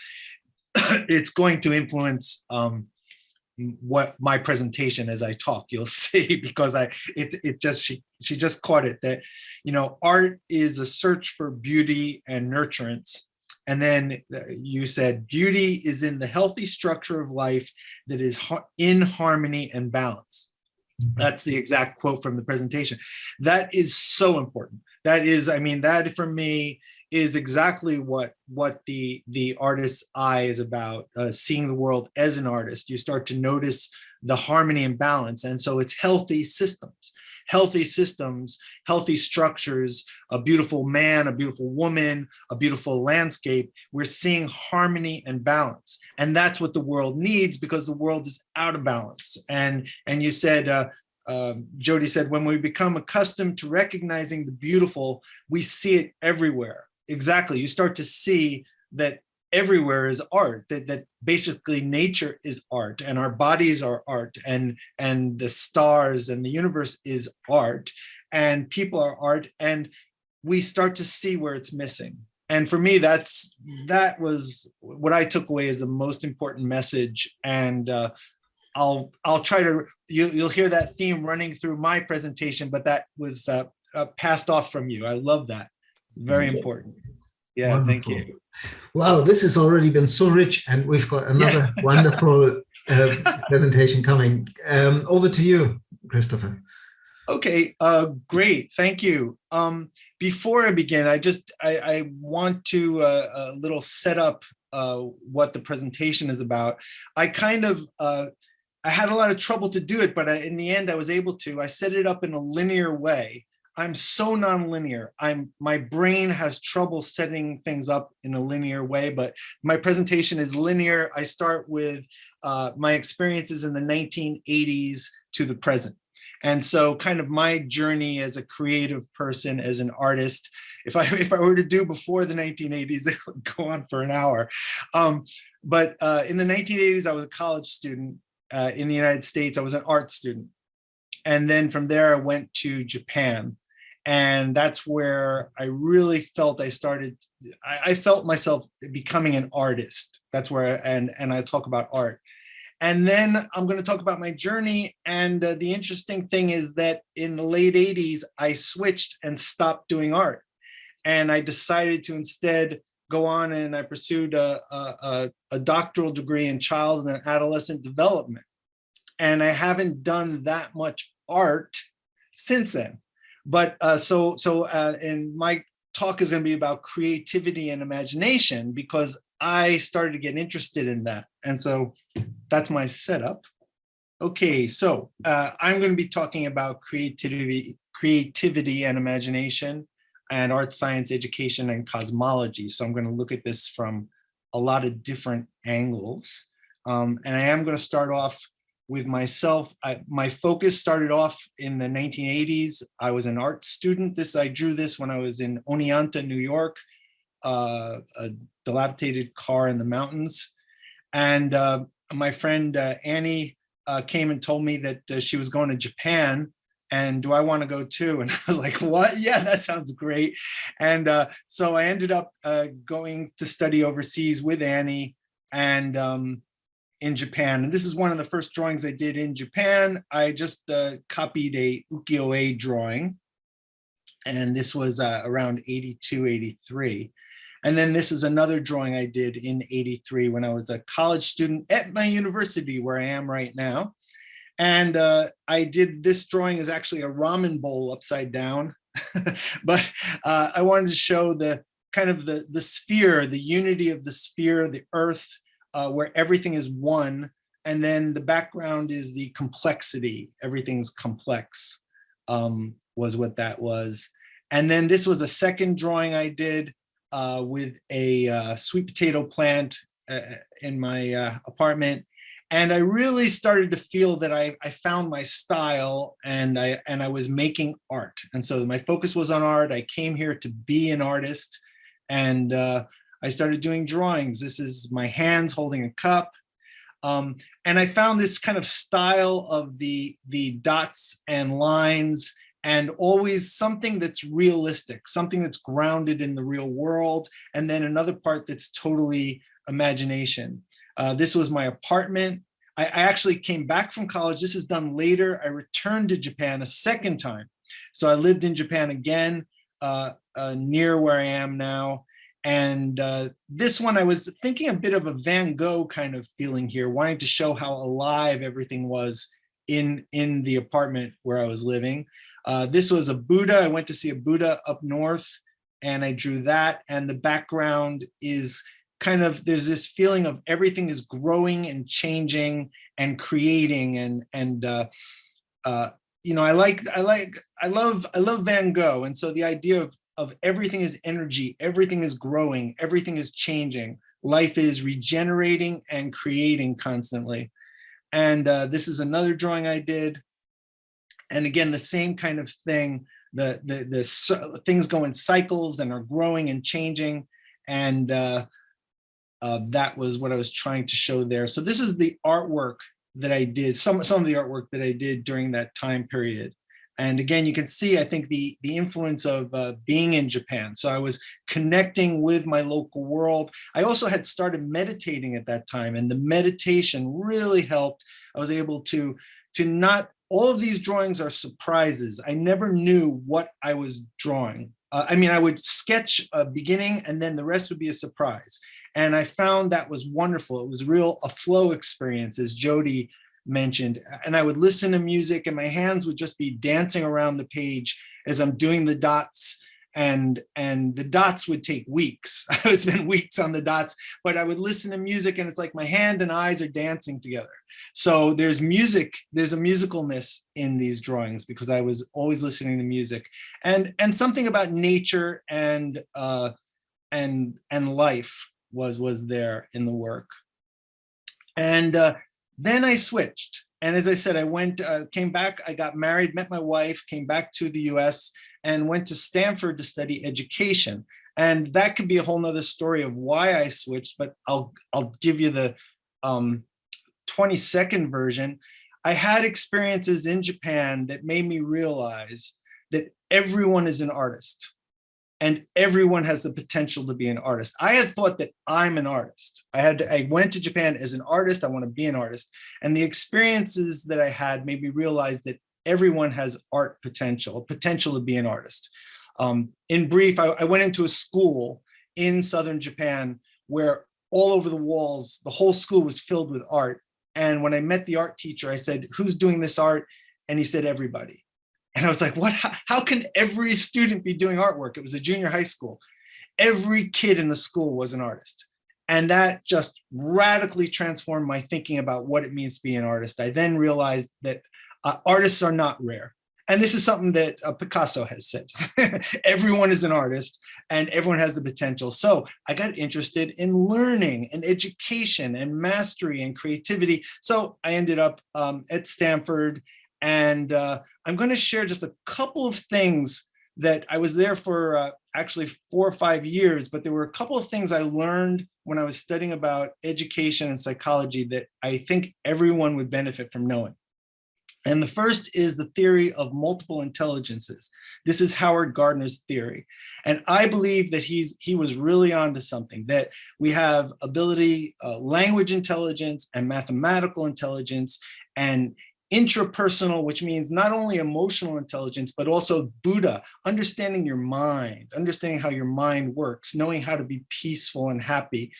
it's going to influence what my presentation as I talk, you'll see, because she just caught it, that, art is a search for beauty and nurturance, And then you said, beauty is in the healthy structure of life that is in harmony and balance. That's the exact quote from the presentation. That is so important. That is, I mean, that for me is exactly what the artist's eye is about, seeing the world as an artist. You start to notice the harmony and balance. And so it's healthy systems, healthy structures, a beautiful man, a beautiful woman, a beautiful landscape. We're seeing harmony and balance. And that's what the world needs, because the world is out of balance. And you said, Jody said, when we become accustomed to recognizing the beautiful, we see it everywhere. Exactly. You start to see that everywhere is art, that basically nature is art, and our bodies are art, and the stars and the universe is art, and people are art, and we start to see where it's missing. And for me, that was what I took away as the most important message. And I'll try to, you'll hear that theme running through my presentation, but that was passed off from you. I love that. Very important. Yeah, Wonderful. Thank you. Wow, this has already been so rich, and we've got another wonderful presentation coming. Over to you, Christopher. Okay, great, thank you. Before I begin, I want to a little set up what the presentation is about. I kind of, I had a lot of trouble to do it, but in the end I was able to. I set it up in a linear way. I'm so nonlinear. My brain has trouble setting things up in a linear way, but my presentation is linear. I start with my experiences in the 1980s to the present. And so kind of my journey as a creative person, as an artist, if I were to do before the 1980s, it would go on for an hour. But in the 1980s, I was a college student in the United States. I was an art student. And then from there, I went to Japan. And that's where I really felt I felt myself becoming an artist. That's where, and I talk about art. And then I'm going to talk about my journey. And the interesting thing is that in the late 80s, I switched and stopped doing art. And I decided to instead go on, and I pursued a doctoral degree in child and adolescent development. And I haven't done that much art since then. But and my talk is going to be about creativity and imagination, because I started to get interested in that. And so that's my setup. Okay, so I'm going to be talking about creativity and imagination, and art, science, education, and cosmology. So I'm going to look at this from a lot of different angles. And I am going to start off with myself. My focus started off in the 1980s. I was an art student. I drew this when I was in Oneonta, New York, a dilapidated car in the mountains. And my friend Annie came and told me that she was going to Japan, and do I want to go too? And I was like, what? Yeah, that sounds great. And so I ended up going to study overseas with Annie, and in Japan. And this is one of the first drawings I did in Japan. I just copied a ukiyo-e drawing. And this was around 82, 83. And then this is another drawing I did in 83 when I was a college student at my university, where I am right now. And I did, this drawing is actually a ramen bowl upside down. But I wanted to show the kind of the sphere, the unity of the sphere, the earth, where everything is one. And then the background is the complexity. Everything's complex, was what that was. And then this was a second drawing I did with a sweet potato plant in my apartment. And I really started to feel that I found my style, and I was making art. And so my focus was on art. I came here to be an artist, and I started doing drawings. This is my hands holding a cup. And I found this kind of style of the dots and lines, and always something that's realistic, something that's grounded in the real world, and then another part that's totally imagination. This was my apartment. I actually came back from college. This is done later. I returned to Japan a second time. So I lived in Japan again, near where I am now. And this one, I was thinking a bit of a Van Gogh kind of feeling here, wanting to show how alive everything was in the apartment where I was living. This was a Buddha. I went to see a Buddha up north, and I drew that. And the background is kind of, there's this feeling of everything is growing and changing and creating. And you know, I love Van Gogh. And so the idea of everything is energy, everything is growing, everything is changing. Life is regenerating and creating constantly. And this is another drawing I did. And again, the same kind of thing. The things go in cycles and are growing and changing. And that was what I was trying to show there. So this is the artwork that I did, some of the artwork that I did during that time period. And again, you can see, I think, the influence of being in Japan. So I was connecting with my local world. I also had started meditating at that time, and the meditation really helped. I was able to not, all of these drawings are surprises. I never knew what I was drawing. I mean, I would sketch a beginning and then the rest would be a surprise. And I found that was wonderful. It was a flow experience, as Jody mentioned. And I would listen to music and my hands would just be dancing around the page as I'm doing the dots. And the dots would take weeks. I would spend weeks on the dots, but I would listen to music and it's like my hand and eyes are dancing together. So there's music, there's a musicalness in these drawings because I was always listening to music, and something about nature and life was there in the work. And then I switched. And as I said, I came back, I got married, met my wife, came back to the US and went to Stanford to study education. And that could be a whole nother story of why I switched, but I'll give you the 20-second version. I had experiences in Japan that made me realize that everyone is an artist and everyone has the potential to be an artist. I had thought that I'm an artist. I went to Japan as an artist. I want to be an artist. And the experiences that I had made me realize that everyone has art potential to be an artist. In brief, I went into a school in southern Japan where all over the walls, the whole school was filled with art. And when I met the art teacher, I said, "Who's doing this art?" And he said, "Everybody." And I was like, what? How can every student be doing artwork? It was a junior high school. Every kid in the school was an artist. And that just radically transformed my thinking about what it means to be an artist. I then realized that artists are not rare. And this is something that Picasso has said. Everyone is an artist and everyone has the potential. So I got interested in learning and education and mastery and creativity. So I ended up at Stanford, and I'm going to share just a couple of things that I was there for actually 4 or 5 years, but there were a couple of things I learned when I was studying about education and psychology that I think everyone would benefit from knowing. And the first is the theory of multiple intelligences. This is Howard Gardner's theory. And I believe that he was really onto something, that we have ability, language intelligence and mathematical intelligence and intrapersonal, which means not only emotional intelligence, but also Buddha, understanding your mind, understanding how your mind works, knowing how to be peaceful and happy.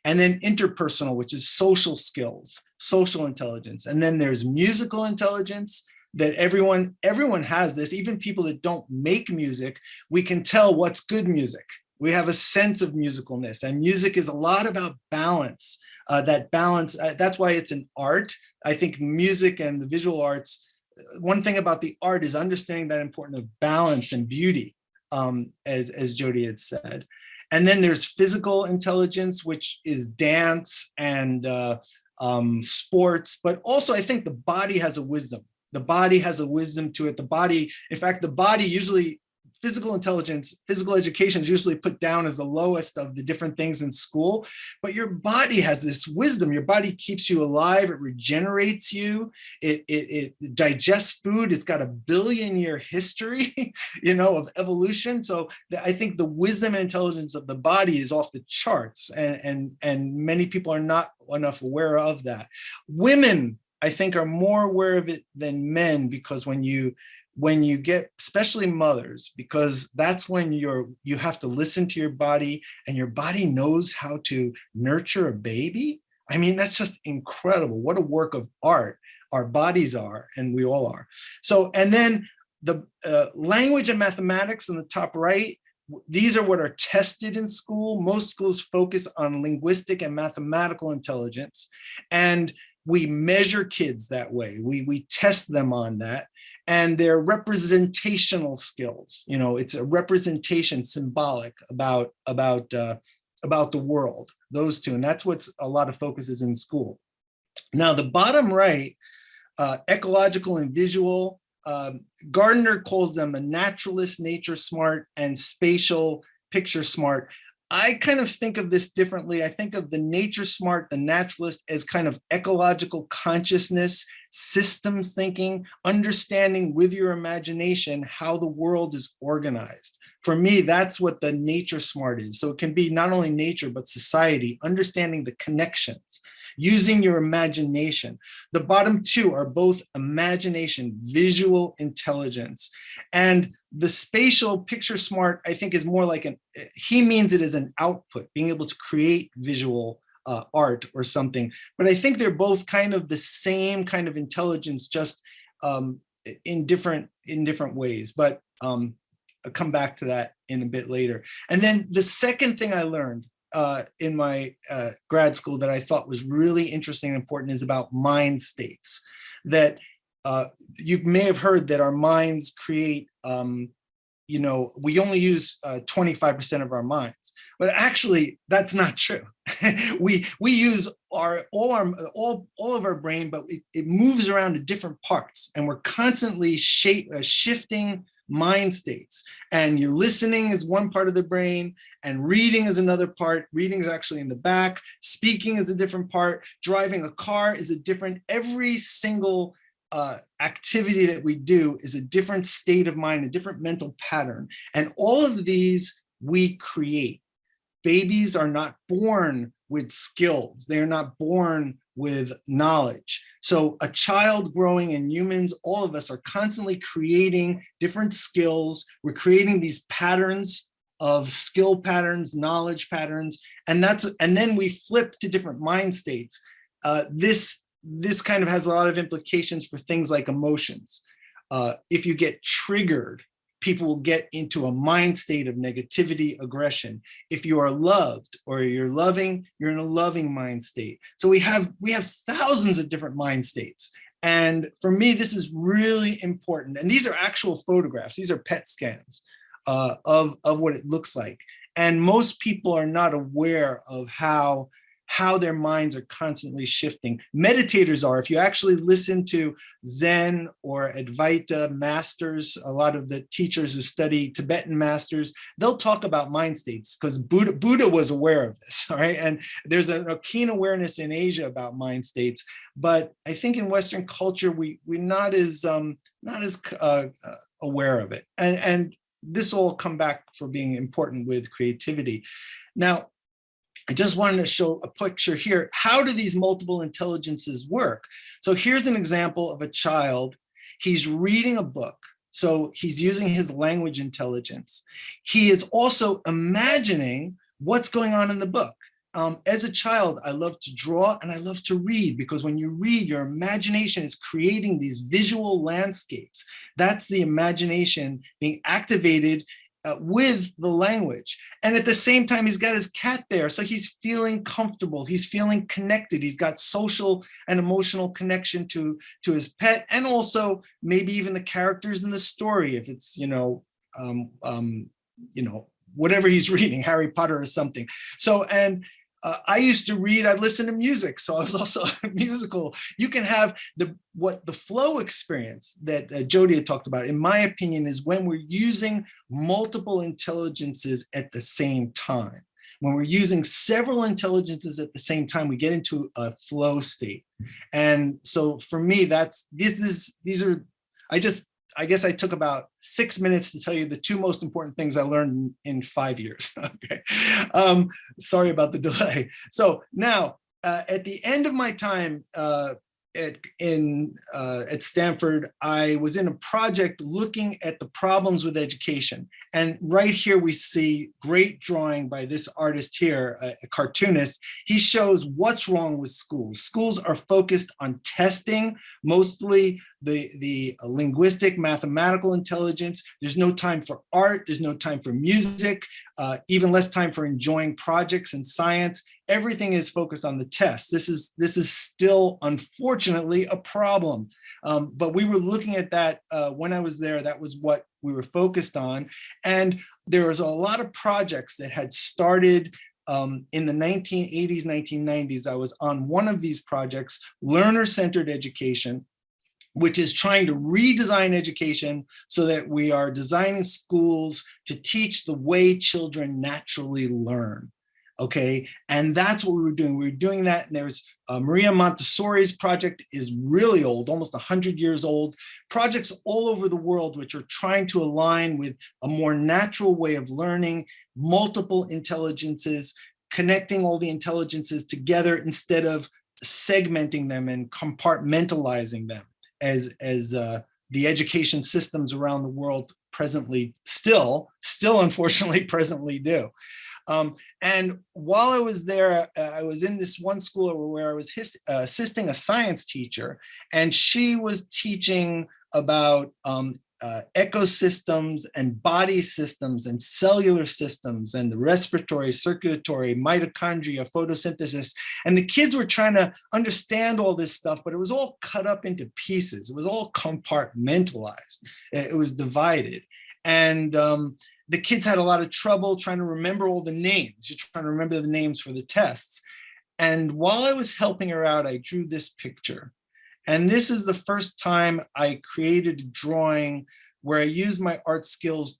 And then interpersonal, which is social skills, social intelligence. And then there's musical intelligence, that everyone has this, even people that don't make music, we can tell what's good music. We have a sense of musicalness, and music is a lot about balance. That balance, that's why it's an art. I think music and the visual arts, one thing about the art is understanding that importance of balance and beauty, as Jody had said. And then there's physical intelligence, which is dance and sports, but also I think the body has a wisdom. The body has a wisdom to it. The body, in fact, the body usually, physical intelligence, physical education is usually put down as the lowest of the different things in school, but your body has this wisdom. Your body keeps you alive. It regenerates you. It digests food. It's got a billion-year history, of evolution. So I think the wisdom and intelligence of the body is off the charts, and many people are not enough aware of that. Women, I think, are more aware of it than men, because when you when you get, especially mothers, because that's when you have to listen to your body, and your body knows how to nurture a baby. I mean, that's just incredible. What a work of art our bodies are, and we all are. So, and then the language and mathematics in the top right, these are what are tested in school. Most schools focus on linguistic and mathematical intelligence, and we measure kids that way. We test them on that. And their representational skills, you know, it's a representation, symbolic about the world, those two. And that's what's a lot of focus is in school. Now, the bottom right, ecological and visual, Gardner calls them a naturalist, nature smart, and spatial, picture smart. I kind of think of this differently. I think of the nature smart, the naturalist, as kind of ecological consciousness, systems thinking, understanding with your imagination how the world is organized. For me, that's what the nature smart is. So it can be not only nature, but society, understanding the connections, using your imagination. The bottom two are both imagination, visual intelligence. And the spatial, picture smart, I think is more like he means it as an output, being able to create visual art or something. But I think they're both kind of the same kind of intelligence, just in different ways. But I'll come back to that in a bit later. And then the second thing I learned in my grad school that I thought was really interesting and important is about mind states. That you may have heard that our minds create, you know, we only use 25% of our minds, but actually that's not true. we use all of our brain, but it moves around to different parts, and we're constantly shifting mind states. And your listening is one part of the brain, and reading is another part. Reading is actually in the back. Speaking is a different part. Driving a car is a different. Every single activity that we do is a different state of mind, a different mental pattern. And all of these we create. Babies are not born with skills. They are not born with knowledge. So a child growing in humans, all of us are constantly creating different skills. We're creating these patterns of skill patterns, knowledge patterns, and then we flip to different mind states. This kind of has a lot of implications for things like emotions. If you get triggered, people will get into a mind state of negativity, aggression. If you are loved or you're loving, you're in a loving mind state. So we have thousands of different mind states. And for me, this is really important. And these are actual photographs. These are PET scans of what it looks like. And most people are not aware of how their minds are constantly shifting. Meditators are. If you actually listen to Zen or Advaita masters, a lot of the teachers who study Tibetan masters, they'll talk about mind states because Buddha was aware of this, all right? And there's a keen awareness in Asia about mind states. But I think in Western culture, we're not as aware of it. And this will come back for being important with creativity. Now, I just wanted to show a picture here. How do these multiple intelligences work? So here's an example of a child. He's reading a book. So he's using his language intelligence. He is also imagining what's going on in the book. As a child, I love to draw and I love to read, because when you read, your imagination is creating these visual landscapes. That's the imagination being activated with the language. And at the same time, he's got his cat there. So he's feeling comfortable. He's feeling connected. He's got social and emotional connection to his pet, and also maybe even the characters in the story. If it's, whatever he's reading, Harry Potter or something. So, and I used to read, I'd listen to music. So I was also musical. You can have the flow experience that Jody had talked about, in my opinion, is when we're using multiple intelligences at the same time. When we're using several intelligences at the same time, we get into a flow state. And so for me, I guess I took about 6 minutes to tell you the two most important things I learned in 5 years. Okay, sorry about the delay. So now, at the end of my time at Stanford, I was in a project looking at the problems with education. And right here we see great drawing by this artist here, a cartoonist. He shows what's wrong with schools. Schools are focused on testing, mostly the linguistic, mathematical intelligence. There's no time for art. There's no time for music, even less time for enjoying projects and science. Everything is focused on the test. This is still, unfortunately, a problem. But we were looking at that when I was there. That was what we were focused on. And there was a lot of projects that had started in the 1980s, 1990s. I was on one of these projects, learner-centered education, which is trying to redesign education so that we are designing schools to teach the way children naturally learn. Okay, and that's what we were doing. We were doing that, and there's Maria Montessori's project is really old, almost 100 years old. Projects all over the world which are trying to align with a more natural way of learning, multiple intelligences, connecting all the intelligences together instead of segmenting them and compartmentalizing them as the education systems around the world presently still unfortunately presently do. And while I was there, I was in this one school where I was assisting a science teacher, and she was teaching about ecosystems and body systems and cellular systems and the respiratory, circulatory, mitochondria, photosynthesis. And the kids were trying to understand all this stuff, but it was all cut up into pieces. It was all compartmentalized. It was divided. And the kids had a lot of trouble trying to remember all the names. You're trying to remember the names for the tests. And while I was helping her out, I drew this picture. And this is the first time I created a drawing where I used my art skills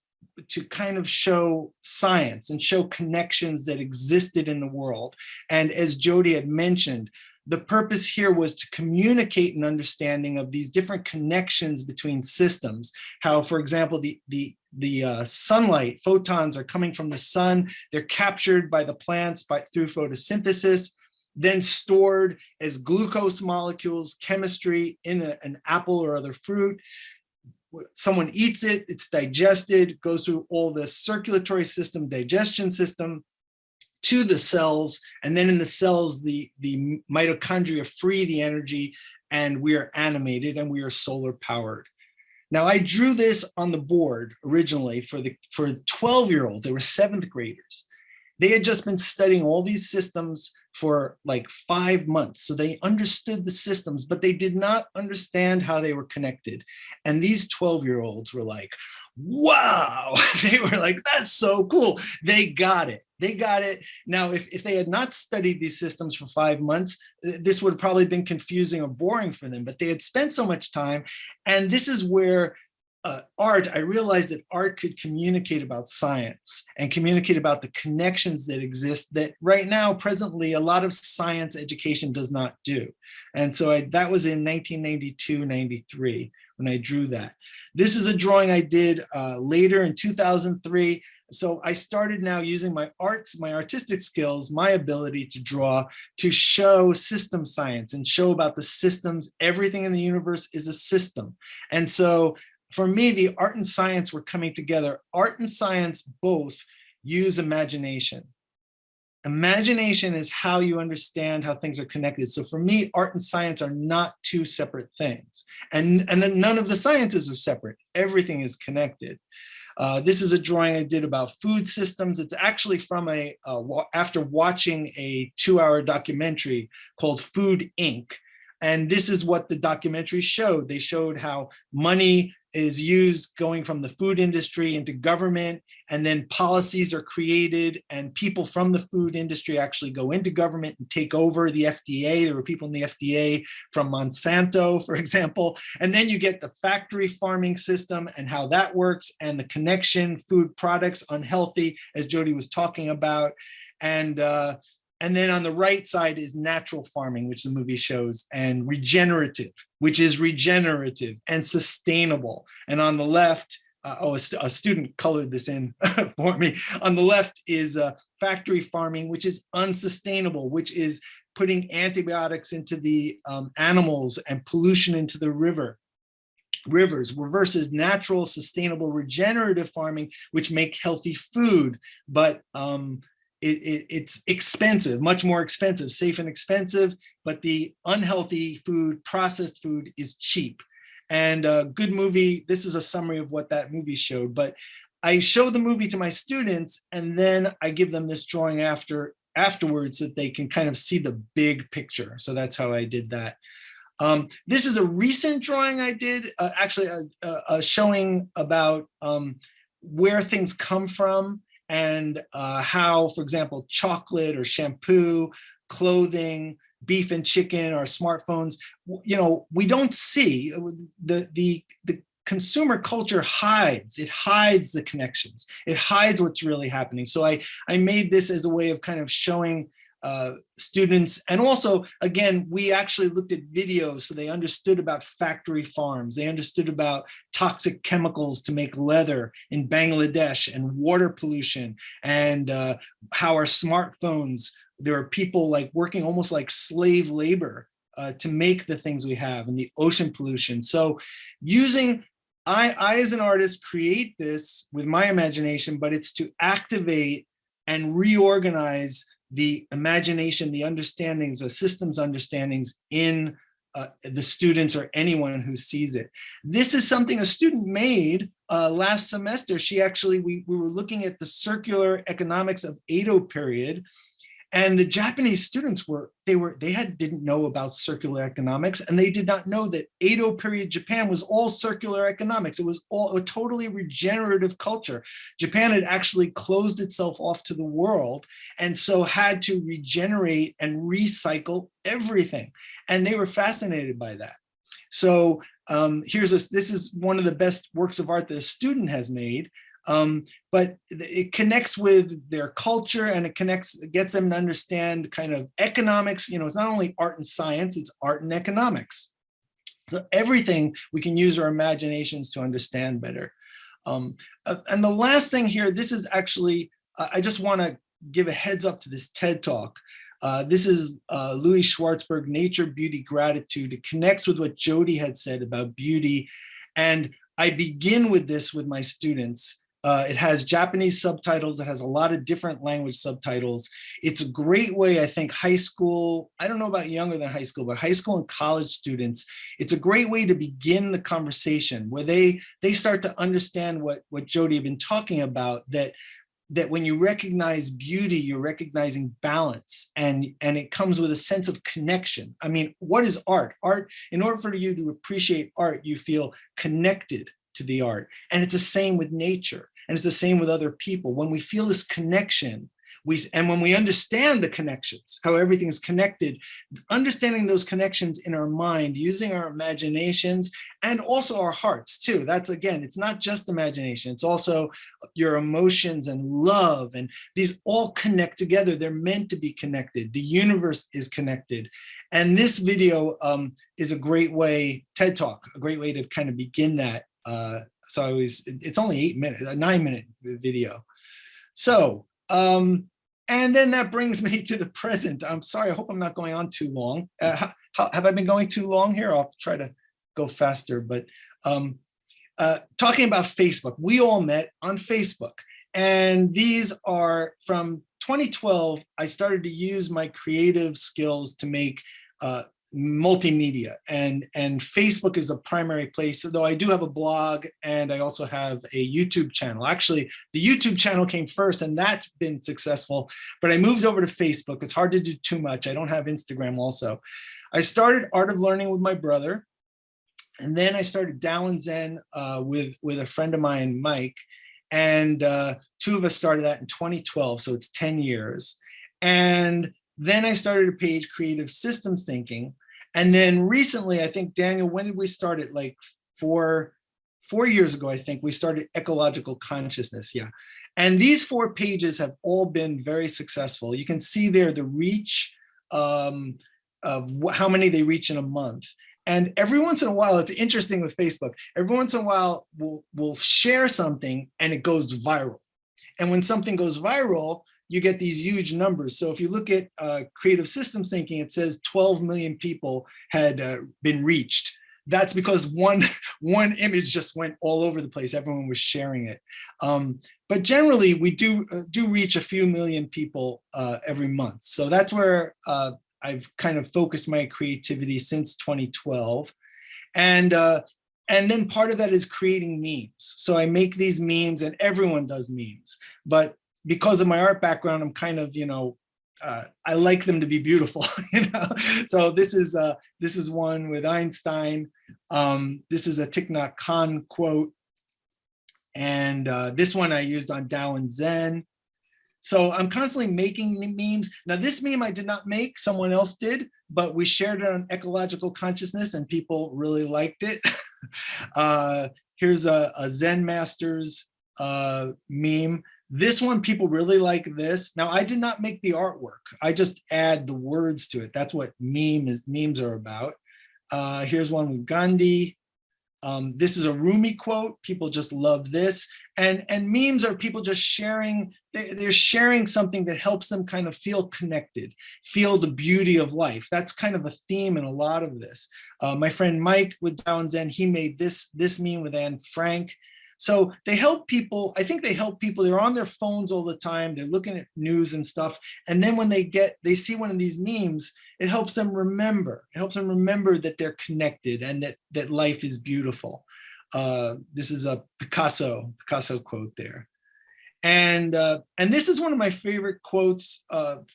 to kind of show science and show connections that existed in the world. And as Jody had mentioned, the purpose here was to communicate an understanding of these different connections between systems. How, for example, the sunlight, photons are coming from the sun. They're captured by the plants through photosynthesis, then stored as glucose molecules, chemistry in an apple or other fruit. Someone eats it, it's digested, goes through all the circulatory system, digestion system, to the cells, and then in the cells, the mitochondria free the energy, and we are animated and we are solar powered. Now, I drew this on the board originally for 12-year-olds. They were 7th graders. They had just been studying all these systems for like 5 months. So they understood the systems, but they did not understand how they were connected. And these 12-year-olds were like, wow, they were like, that's so cool. They got it. They got it. Now, if they had not studied these systems for 5 months, this would have probably been confusing or boring for them, but they had spent so much time. And this is where I realized that art could communicate about science and communicate about the connections that exist that right now, presently, a lot of science education does not do. And so that was in 1992, 93, when I drew that. This is a drawing I did later in 2003. So I started now using my artistic skills, my ability to draw, to show system science and show about the systems. Everything in the universe is a system. And so for me, the art and science were coming together. Art and science both use imagination. Imagination is how you understand how things are connected. So for me, art and science are not two separate things. And then none of the sciences are separate. Everything is connected. This is a drawing I did about food systems. It's actually from after watching a 2-hour documentary called Food Inc. And this is what the documentary showed. They showed how money is used going from the food industry into government, and then policies are created and people from the food industry actually go into government and take over the FDA. There were people in the FDA from Monsanto, for example. And then you get the factory farming system and how that works, and the connection, food products, unhealthy, as Jody was talking about. And then on the right side is natural farming, which the movie shows, and regenerative, which is regenerative and sustainable. And on the left, a student colored this in for me. On the left is factory farming, which is unsustainable, which is putting antibiotics into the animals and pollution into the rivers, versus natural, sustainable, regenerative farming, which make healthy food, but it's expensive, much more expensive, safe and expensive, but the unhealthy food, processed food, is cheap. And a good movie, this is a summary of what that movie showed, but I show the movie to my students and then I give them this drawing afterwards so that they can kind of see the big picture. So that's how I did that. This is a recent drawing I did, actually showing about where things come from and how, for example, chocolate or shampoo, clothing, beef and chicken, or smartphones, we don't see the consumer culture hides. It hides the connections. It hides what's really happening. So I made this as a way of kind of showing students, and also, again, we actually looked at videos so they understood about factory farms. They understood about toxic chemicals to make leather in Bangladesh, and water pollution, and how our smartphones, there are people like working almost like slave labor to make the things we have, and the ocean pollution. So I as an artist create this with my imagination, but it's to activate and reorganize the imagination, the understandings, the systems understandings in the students or anyone who sees it. This is something a student made last semester. She actually, we were looking at the circular economics of Edo period, and the Japanese students didn't know about circular economics, and they did not know that Edo period Japan was all circular economics. It was all a totally regenerative culture. Japan had actually closed itself off to the world, and so had to regenerate and recycle everything. And they were fascinated by that. So this is one of the best works of art that a student has made. But it connects with their culture, and it gets them to understand kind of economics. It's not only art and science, it's art and economics. So everything we can use our imaginations to understand better. And the last thing here, this is actually, I just want to give a heads up to this TED Talk. This is Louis Schwartzberg, Nature, Beauty, Gratitude. It connects with what Jody had said about beauty. And I begin with this with my students. It has Japanese subtitles. It has a lot of different language subtitles. It's a great way, I think, high school, I don't know about younger than high school, but high school and college students, it's a great way to begin the conversation where they start to understand what Jody had been talking about, that when you recognize beauty, you're recognizing balance, and it comes with a sense of connection. I mean, what is art? Art, in order for you to appreciate art, you feel connected to the art. And it's the same with nature, and it's the same with other people. When we feel this connection, and when we understand the connections, how everything is connected, understanding those connections in our mind, using our imaginations and also our hearts too. That's, again, it's not just imagination, it's also your emotions and love, and these all connect together. They're meant to be connected. The universe is connected. And this video is a great way, TED Talk, a great way to kind of begin that. So it's only 8 minutes, a 9-minute video. So, and then that brings me to the present. I'm sorry, I hope I'm not going on too long. Have I been going too long here? I'll try to go faster, but talking about Facebook, we all met on Facebook. And these are from 2012, I started to use my creative skills to make multimedia, and Facebook is a primary place, though I do have a blog, and I also have a YouTube channel. Actually, the YouTube channel came first, and that's been successful, but I moved over to Facebook. It's hard to do too much. I don't have Instagram also. I started Art of Learning with my brother, and then I started Tao and Zen with a friend of mine, Mike, and two of us started that in 2012, so it's 10 years. And then I started a page, Creative Systems Thinking. And then recently, I think, Daniel, when did we start it? Like four years ago, I think, we started Ecological Consciousness. Yeah. And these 4 pages have all been very successful. You can see there the reach of how many they reach in a month. And every once in a while, it's interesting with Facebook, every once in a while we'll share something and it goes viral. And when something goes viral, you get these huge numbers. So if you look at creative systems thinking, it says 12 million people had been reached. That's because one image just went all over the place. Everyone was sharing it. But generally, we do reach a few million people every month. So that's where I've kind of focused my creativity since 2012. And then part of that is creating memes. So I make these memes, and everyone does memes. But because of my art background, I'm kind of, I like them to be beautiful, So this is one with Einstein. This is a Thich Nhat Hanh quote. And this one I used on Tao and Zen. So I'm constantly making memes. Now this meme I did not make, someone else did, but we shared it on ecological consciousness and people really liked it. Here's a Zen Masters meme. This one, people really like this. Now, I did not make the artwork. I just add the words to it. That's what memes are about. Here's one with Gandhi. This is a Rumi quote. People just love this. And memes are people just sharing. They're sharing something that helps them kind of feel connected, feel the beauty of life. That's kind of a theme in a lot of this. My friend Mike with Tao and Zen, he made this meme with Anne Frank. So they help people. I think they help people. They're on their phones all the time. They're looking at news and stuff. And then when they see one of these memes, it helps them remember. It helps them remember that they're connected and that life is beautiful. This is a Picasso quote there. And this is one of my favorite quotes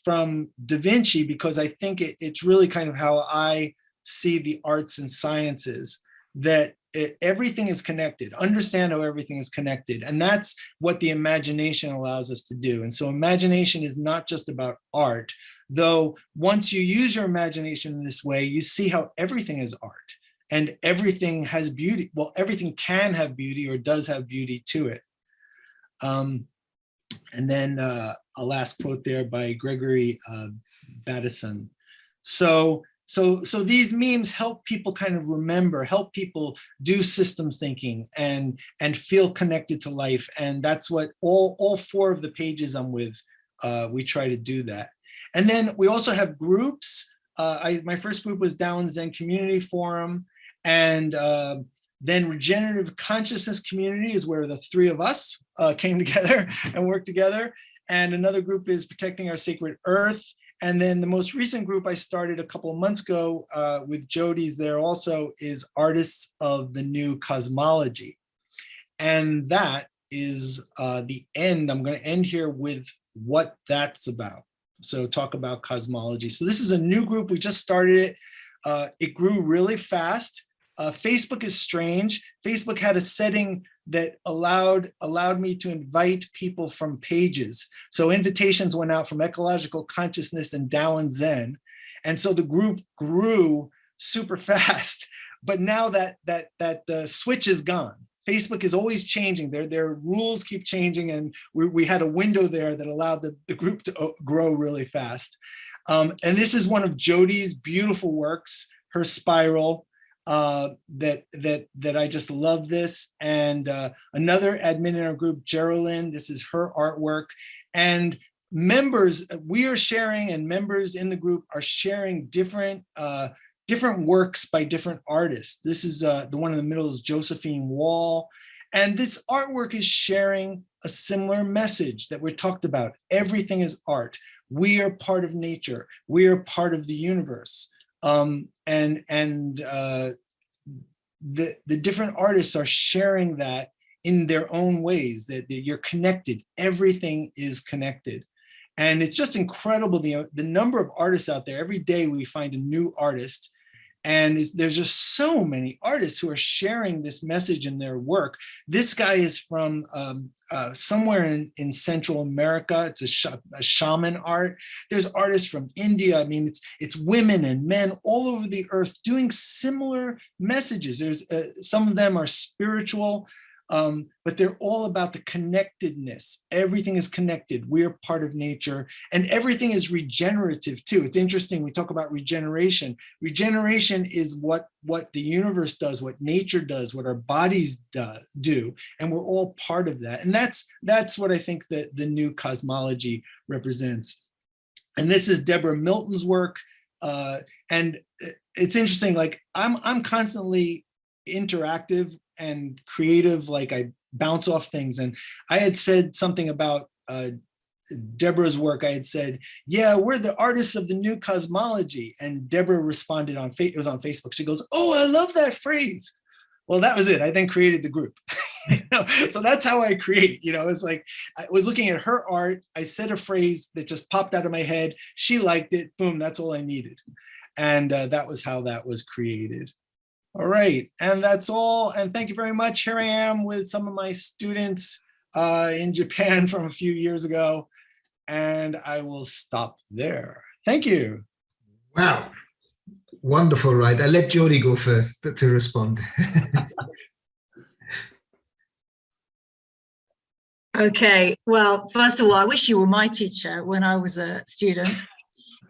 from Da Vinci, because I think it's really kind of how I see the arts and sciences, that everything is connected. Understand how everything is connected. And that's what the imagination allows us to do. And so imagination is not just about art, though once you use your imagination in this way, you see how everything is art and everything has beauty. Well, everything can have beauty or does have beauty to it. And then a last quote there by Gregory Bateson. So these memes help people kind of remember, help people do systems thinking and feel connected to life. And that's what all 4 of the pages I'm with, we try to do that. And then we also have groups. My first group was Tao and Zen Community Forum. And then Regenerative Consciousness Community is where the 3 of us came together and worked together. And another group is Protecting Our Sacred Earth. And then the most recent group I started a couple of months ago with Jody's there also is Artists of the New Cosmology. And that is the end. I'm going to end here with what that's about. So talk about cosmology. So this is a new group. We just started it. It grew really fast. Facebook is strange. Facebook had a setting that allowed me to invite people from pages. So invitations went out from ecological consciousness and Tao and Zen. And so the group grew super fast. But now that switch is gone. Facebook is always changing. Their rules keep changing. And we had a window there that allowed the group to grow really fast. And this is one of Jody's beautiful works, her spiral. That I just love this. And another admin in our group, Geraldine, this is her artwork. And members, we are sharing, and members in the group are sharing different works by different artists. This is the one in the middle is Josephine Wahl. And this artwork is sharing a similar message that we talked about. Everything is art. We are part of nature. We are part of the universe. The different artists are sharing that in their own ways, that you're connected. Everything is connected. And it's just incredible, the number of artists out there. Every day we find a new artist. And there's just so many artists who are sharing this message in their work. This guy is from somewhere in Central America. It's a shaman art. There's artists from India. I mean, it's women and men all over the earth doing similar messages. There's some of them are spiritual. but they're all about the connectedness. Everything is connected. We're part of nature, and everything is regenerative too. It's interesting, we talk about regeneration. Regeneration is what the universe does, what nature does, what our bodies do, and we're all part of that. And that's what I think that the new cosmology represents. And this is Deborah Milton's work. And it's interesting, like I'm constantly interactive and creative, like I bounce off things. And I had said something about Deborah's work. I had said, yeah, we're the artists of the new cosmology. And Deborah responded it was on Facebook. She goes, oh, I love that phrase. Well, that was it. I then created the group. So that's how I create. It's like I was looking at her art. I said a phrase that just popped out of my head. She liked it. Boom, that's all I needed. And that was how that was created. All right, and that's all. And thank you very much. Here I am with some of my students in Japan from a few years ago, and I will stop there. Thank you. Wow, wonderful, right? I'll let Jody go first to respond. Okay, well, first of all, I wish you were my teacher when I was a student,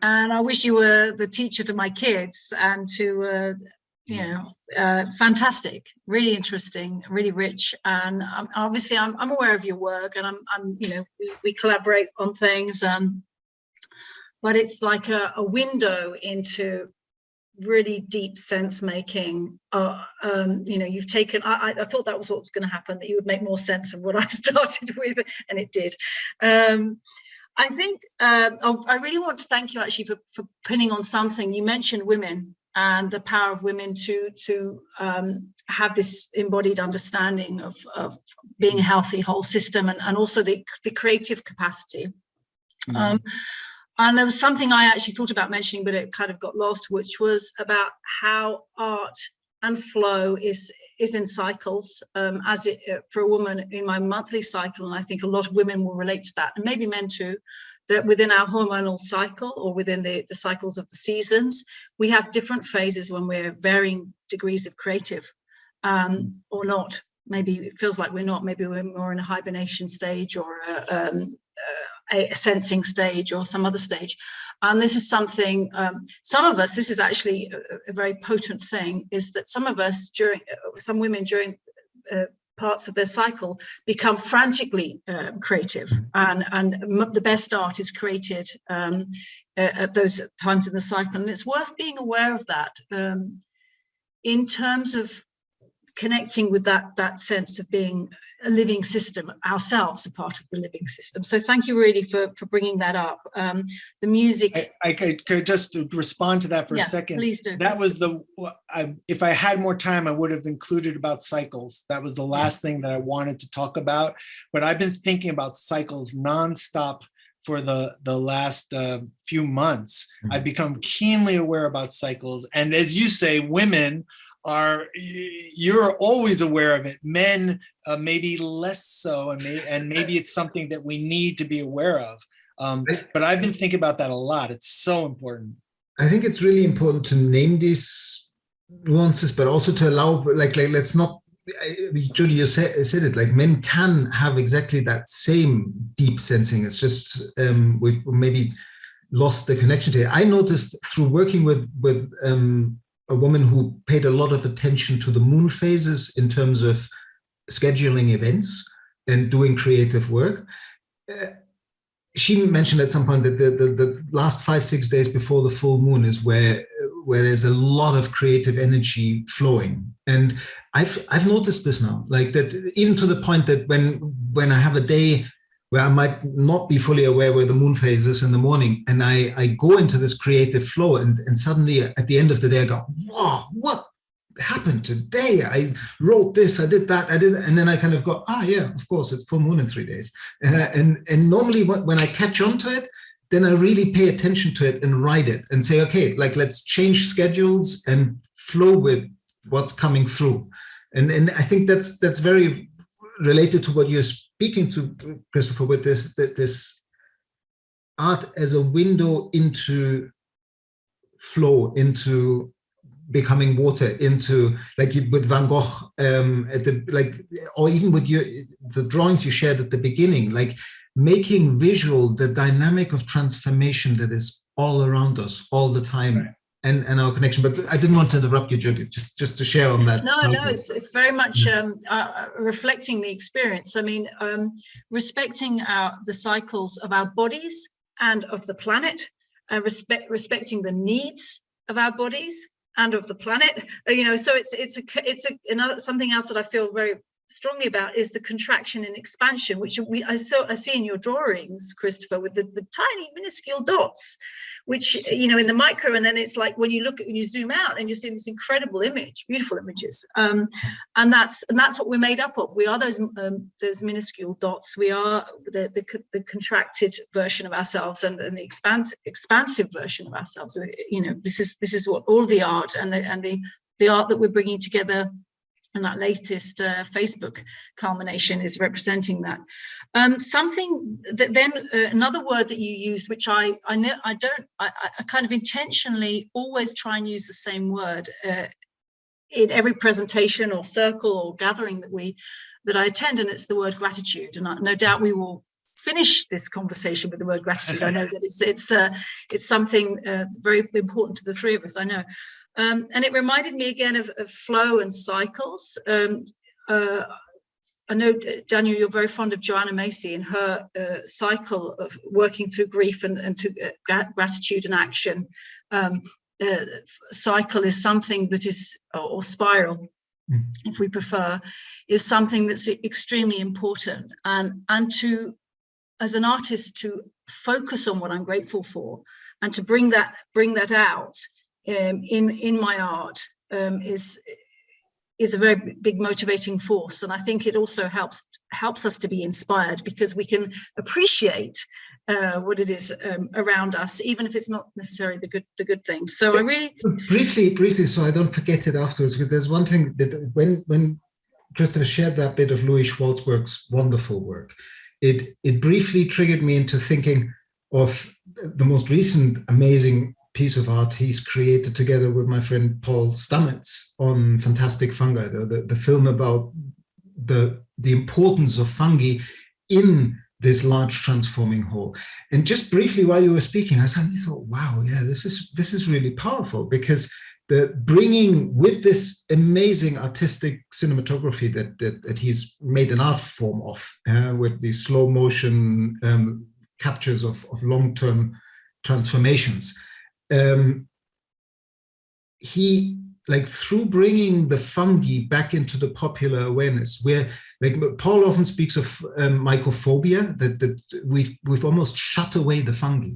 and I wish you were the teacher to my kids and to fantastic, really interesting, really rich, and obviously I'm aware of your work, and I'm we collaborate on things, but it's like a window into really deep sense making. You've taken, I thought that was what was going to happen, that you would make more sense of what I started with, and it did. I think I really want to thank you actually for pinning on something. You mentioned women and the power of women to have this embodied understanding of being a healthy whole system, and also the creative capacity. Mm-hmm. And there was something I actually thought about mentioning, but it kind of got lost, which was about how art and flow is in cycles, as it for a woman in my monthly cycle, and I think a lot of women will relate to that, and maybe men too, that within our hormonal cycle or within the cycles of the seasons, we have different phases when we're varying degrees of creative, or not. Maybe it feels like we're not. Maybe we're more in a hibernation stage, or a sensing stage, or some other stage. And this is something, some of us, this is actually a very potent thing, is that some women during parts of their cycle become frantically creative, and the best art is created at those times in the cycle. And it's worth being aware of that in terms of connecting with that sense of being a living system, ourselves a part of the living system. So thank you really for bringing that up. The music. I could just respond to that for a second. Please do. That was if I had more time, I would have included about cycles. That was the last thing that I wanted to talk about. But I've been thinking about cycles nonstop for the last few months. Mm-hmm. I've become keenly aware about cycles. And as you say, women you're always aware of it. Men maybe less so, and maybe it's something that we need to be aware of. But I've been thinking about that a lot. It's so important. I think it's really important to name these nuances, but also to allow, like let's not. Jody, you said it. Like, men can have exactly that same deep sensing. It's just we've maybe lost the connection to it. I noticed through working with a woman who paid a lot of attention to the moon phases in terms of scheduling events and doing creative work. She mentioned at some point that the last 5-6 days before the full moon is where there's a lot of creative energy flowing. And I've noticed this now, like that, even to the point that when I have a day where I might not be fully aware where the moon phase is in the morning, and I go into this creative flow, and suddenly at the end of the day I go, wow, what happened today? I wrote this, I did that, and then I kind of go, yeah, of course, it's full moon in 3 days. And normally when I catch on to it, then I really pay attention to it and write it and say, okay, like, let's change schedules and flow with what's coming through. And I think that's very related to what you're speaking to, Christopher, with this art as a window into flow, into becoming water into, like with Van Gogh, or even with the drawings you shared at the beginning, like making visual the dynamic of transformation that is all around us all the time. Right. And our connection. But I didn't want to interrupt you, Jody, just to share on that. No, it's very much reflecting the experience. I mean, respecting the cycles of our bodies and of the planet, respecting the needs of our bodies and of the planet. So it's another something else that I feel very strongly about is the contraction and expansion, which I see in your drawings, Christopher, with the tiny minuscule dots, which in the micro, and then it's like when you zoom out and you see this incredible image, beautiful images, and that's what we're made up of. We are those minuscule dots. We are the contracted version of ourselves and the expansive version of ourselves. This is what all the art and the art that we're bringing together. And that latest Facebook culmination is representing that. Something that then another word that you used, which I kind of intentionally always try and use the same word in every presentation or circle or gathering that I attend, and it's the word gratitude. And no doubt we will finish this conversation with the word gratitude. I know that it's something very important to the three of us. I know. And it reminded me again of flow and cycles. I know, Daniel, you're very fond of Joanna Macy and her cycle of working through grief and to gratitude and action. Cycle is something that is, or spiral, if we prefer, is something that's extremely important. And to, as an artist, to focus on what I'm grateful for and to bring that out in my art is a very big motivating force, and I think it also helps us to be inspired because we can appreciate what it is around us, even if it's not necessarily the good things. So I really briefly, so I don't forget it afterwards, because there's one thing that when Christopher shared that bit of Louis Schwartzberg's wonderful work, it briefly triggered me into thinking of the most recent amazing piece of art he's created together with my friend Paul Stamets on Fantastic Fungi, the film about the importance of fungi in this large transforming whole. And just briefly while you were speaking, I suddenly thought, wow, yeah, this is really powerful, because the bringing with this amazing artistic cinematography that he's made an art form of, with these slow motion captures of long-term transformations. He, like, through bringing the fungi back into the popular awareness, where, like, Paul often speaks of mycophobia, that we've almost shut away the fungi,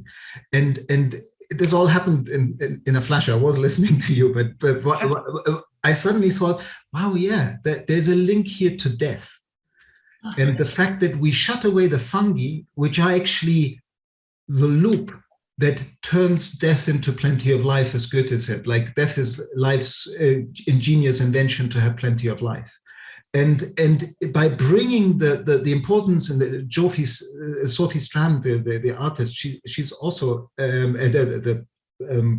and this all happened in a flash. I was listening to you, but I suddenly thought, wow, yeah, there's a link here to death, and the fact that we shut away the fungi, which are actually the loop that turns death into plenty of life, as Goethe said. Like, death is life's ingenious invention to have plenty of life. And by bringing the importance, and Sophie Strand, the artist, she's also the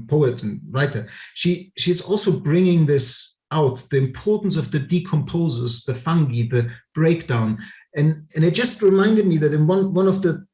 poet and writer. She's also bringing this out, the importance of the decomposers, the fungi, the breakdown, and it just reminded me that in one of the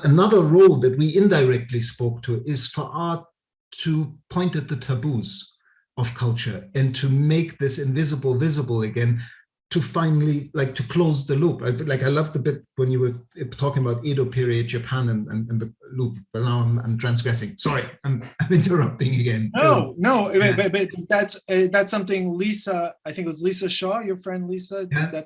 another role that we indirectly spoke to is for art to point at the taboos of culture and to make this invisible visible again, to finally, like, to close the loop. I love the bit when you were talking about Edo period Japan and the loop, but now I'm transgressing. Sorry, I'm interrupting again. No, but that's something Lisa, I think it was Lisa Shaw, your friend Lisa, yeah.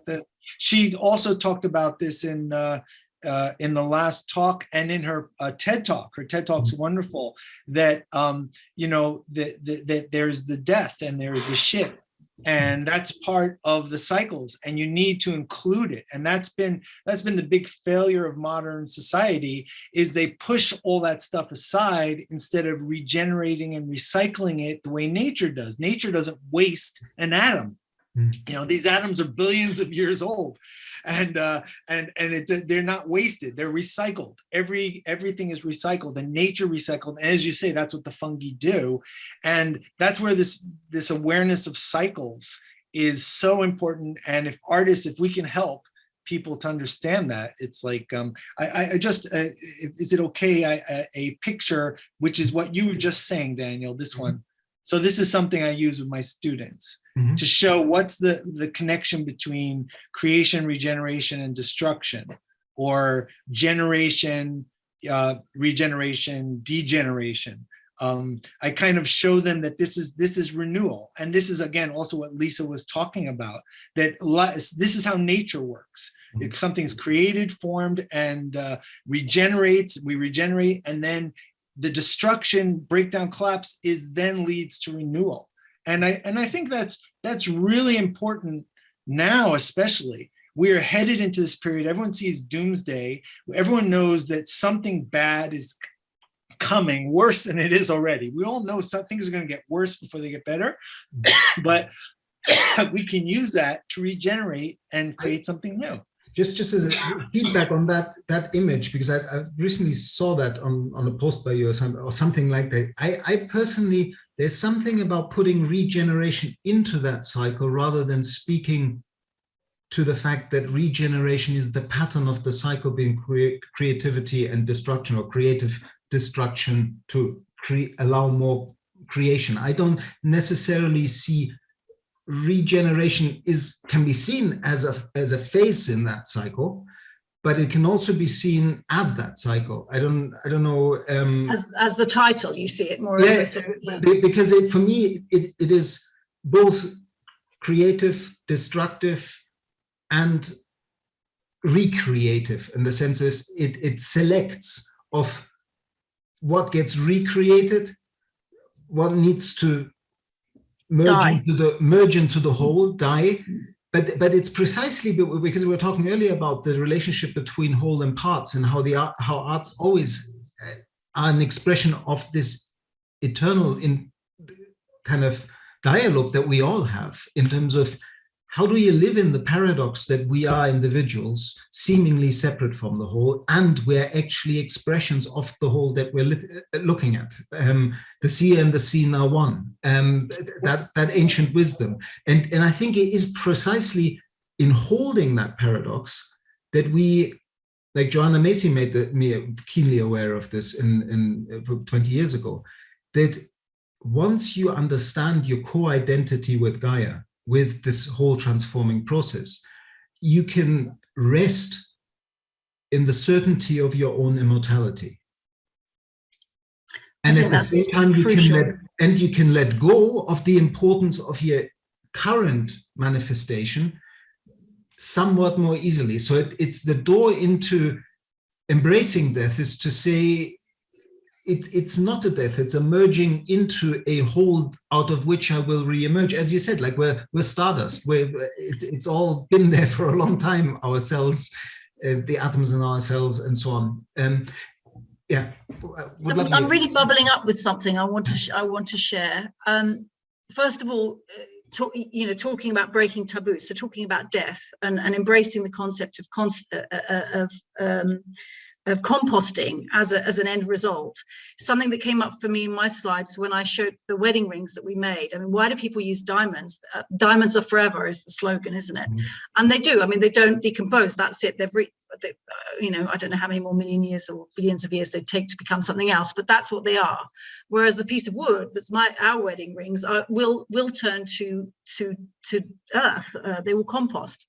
She also talked about this in the last talk and in her TED talk. Her TED talk's wonderful. That that there's the death and there's the shit, and that's part of the cycles, and you need to include it. And that's been the big failure of modern society, is they push all that stuff aside instead of regenerating and recycling it the way nature does. Nature doesn't waste an atom. You know, these atoms are billions of years old, and they're not wasted. They're recycled. Everything is recycled, and nature recycled. And as you say, that's what the fungi do, and that's where this awareness of cycles is so important. And if we can help people to understand that, it's like I just is it okay? A picture, which is what you were just saying, Daniel. This one. So this is something I use with my students to show what's the connection between creation, regeneration, and destruction, or generation, regeneration, degeneration. I kind of show them that this is renewal, and this is again also what Lisa was talking about. That this is how nature works. If something's created, formed, and regenerates, we regenerate, and then the destruction, breakdown, collapse then leads to renewal. And I think that's really important now, especially. We are headed into this period. Everyone sees doomsday. Everyone knows that something bad is coming, worse than it is already. We all know some things are going to get worse before they get better, but we can use that to regenerate and create something new. Just as a feedback on that image, because I recently saw that on a post by you or something like that. I personally, there's something about putting regeneration into that cycle rather than speaking to the fact that regeneration is the pattern of the cycle being creativity and destruction, or creative destruction to allow more creation. I don't necessarily see regeneration can be seen as a phase in that cycle, but it can also be seen as that cycle. I don't know. As the title, you see it more as because for me it is both creative, destructive, and recreative, in the sense is it selects of what gets recreated, what needs to merge into the whole, die. But it's precisely because we were talking earlier about the relationship between whole and parts, and how arts always are an expression of this eternal kind of dialogue that we all have, in terms of how do you live in the paradox that we are individuals seemingly separate from the whole, and we're actually expressions of the whole that we're looking at. The seer and the seen are one. That ancient wisdom. And I think it is precisely in holding that paradox that we, like Joanna Macy made me keenly aware of this in 20 years ago, that once you understand your co-identity with Gaia, with this whole transforming process, you can rest in the certainty of your own immortality. And at the same time, you can let go of the importance of your current manifestation somewhat more easily. So it's the door into embracing death, is to say, it's not a death, it's a merging into a whole out of which I will re-emerge. As you said, like we're stardust. It's all been there for a long time, our cells, the atoms in our cells, and so on. Yeah, I'm really bubbling up with something I want to share. First of all, talking about breaking taboos, so talking about death and embracing the concept of composting as an end result. Something that came up for me in my slides when I showed the wedding rings that we made. I mean, why do people use diamonds? Diamonds are forever is the slogan, isn't it? And they do. I mean, they don't decompose. That's it. I don't know how many more million years or billions of years they take to become something else, but that's what they are. Whereas a piece of wood, that's our wedding rings, will turn to earth. They will compost.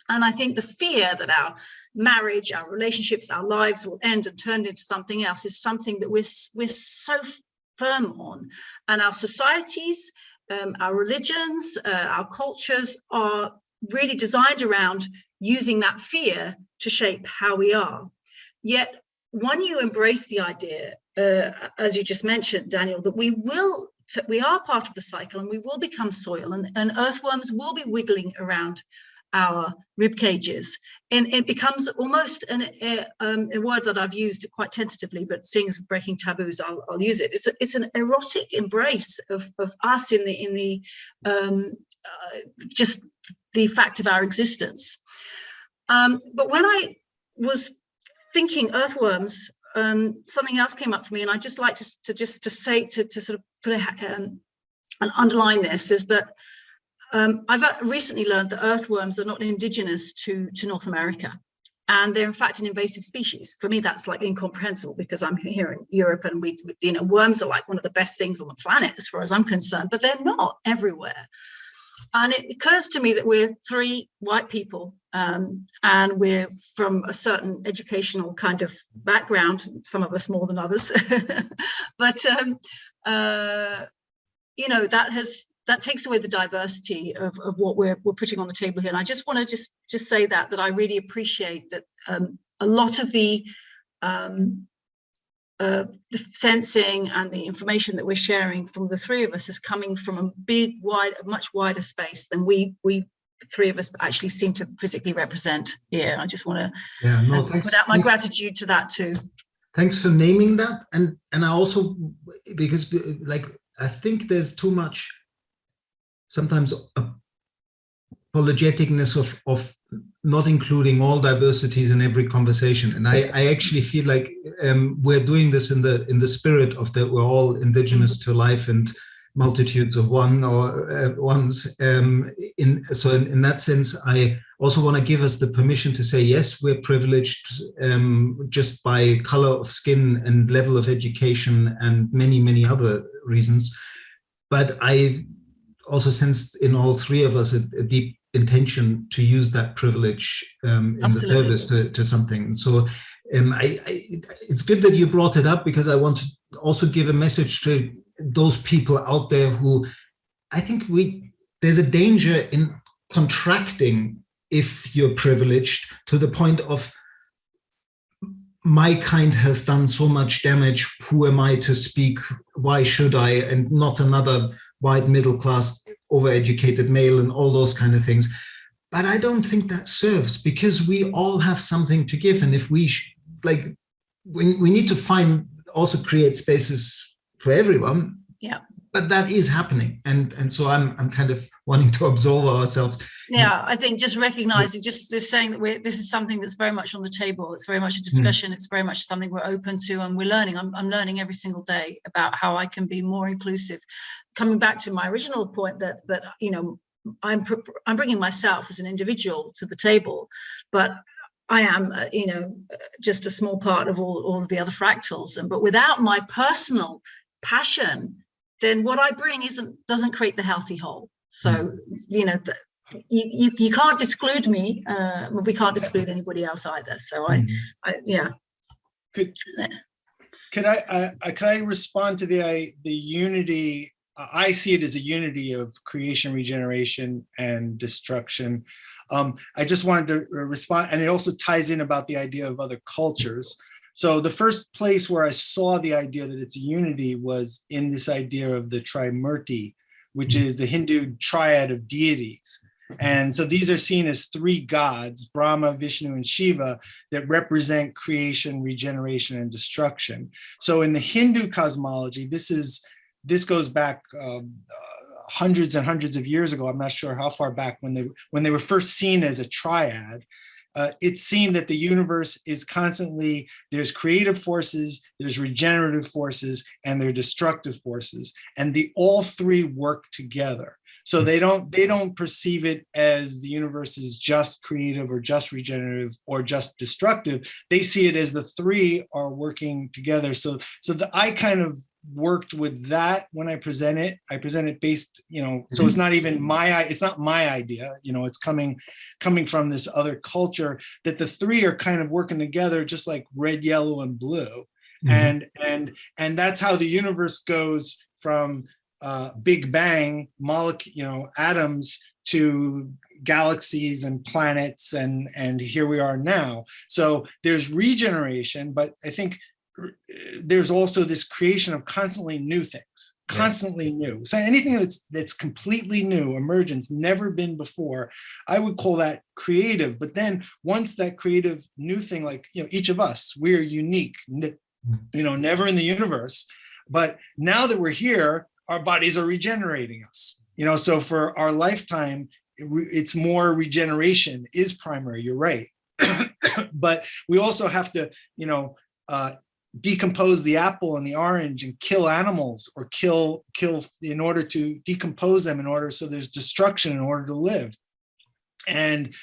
And I think the fear that our marriage, our relationships, our lives will end and turn into something else is something that we're so firm on. And our societies, our religions, our cultures are really designed around using that fear to shape how we are. Yet, when you embrace the idea, as you just mentioned, Daniel, that we are part of the cycle and we will become soil, and earthworms will be wiggling around our rib cages, and it becomes almost a word that I've used quite tentatively, but seeing as breaking taboos, I'll use it. It's an erotic embrace of us in the just the fact of our existence. But when I was thinking earthworms, something else came up for me, and I just like to sort of put and underline this, is that I've recently learned that earthworms are not indigenous to North America, and they're in fact an invasive species. For me, that's like incomprehensible, because I'm here in Europe, and we worms are like one of the best things on the planet as far as I'm concerned, but they're not everywhere. And it occurs to me that we're three white people, and we're from a certain educational kind of background, some of us more than others. But, that takes away the diversity of what we're putting on the table here. And I just want to just say that I really appreciate that a lot of the sensing and the information that we're sharing from the three of us is coming from a much wider space than we three of us actually seem to physically represent here. I just want to put out my gratitude to that too. Thanks for naming that. And I also, because I think there's too much sometimes apologeticness of not including all diversities in every conversation. And I actually feel like we're doing this in the spirit of that we're all indigenous to life and multitudes of ones. So in that sense, I also want to give us the permission to say, yes, we're privileged just by color of skin and level of education and many, many other reasons. But I also sensed in all three of us a deep intention to use that privilege in Absolutely. the service to something. And so it's good that you brought it up, because I want to also give a message to those people out there who I think there's a danger in contracting if you're privileged to the point of my kind have done so much damage. Who am I to speak? Why should I? And not another white middle class overeducated male and all those kind of things. But I don't think that serves, because we all have something to give. And if we we need to also create spaces for everyone. Yeah. But that is happening. And so I'm kind of wanting to absolve ourselves. Yeah, I think just recognizing, just saying that this is something that's very much on the table. It's very much a discussion. It's very much something we're open to, and we're learning. I'm learning every single day about how I can be more inclusive. Coming back to my original point that I'm bringing myself as an individual to the table, but I am just a small part of all of the other fractals. But without my personal passion, then what I bring doesn't create the healthy whole. So you can't exclude me. We can't exclude anybody else either. So yeah. Could I respond to the unity? I see it as a unity of creation, regeneration, and destruction. I just wanted to respond, and it also ties in about the idea of other cultures. So the first place where I saw the idea that it's a unity was in this idea of the Trimurti, which is the Hindu triad of deities. And so these are seen as three gods, Brahma, Vishnu, and Shiva, that represent creation, regeneration, and destruction. So in the Hindu cosmology, this goes back hundreds and hundreds of years ago. I'm not sure how far back when they were first seen as a triad. It's seen that the universe is constantly, there's creative forces, there's regenerative forces, and there are destructive forces, and all three work together. So they don't perceive it as the universe is just creative or just regenerative or just destructive. They see it as the three are working together. So I kind of worked with that when I present it. I present it based, so it's not even it's not my idea, it's coming from this other culture, that the three are kind of working together, just like red, yellow, and blue. And that's how the universe goes from Big Bang, atoms to galaxies and planets, and here we are now. So there's regeneration, but I think there's also this creation of constantly new things, constantly new. So anything that's completely new, emergence, never been before, I would call that creative. But then once that creative new thing, like, each of us, we're unique, never in the universe. But now that we're here, our bodies are regenerating us. So for our lifetime, it's more regeneration is primary. You're right. But we also have to, decompose the apple and the orange and kill animals, or kill in order to decompose them, so there's destruction in order to live. And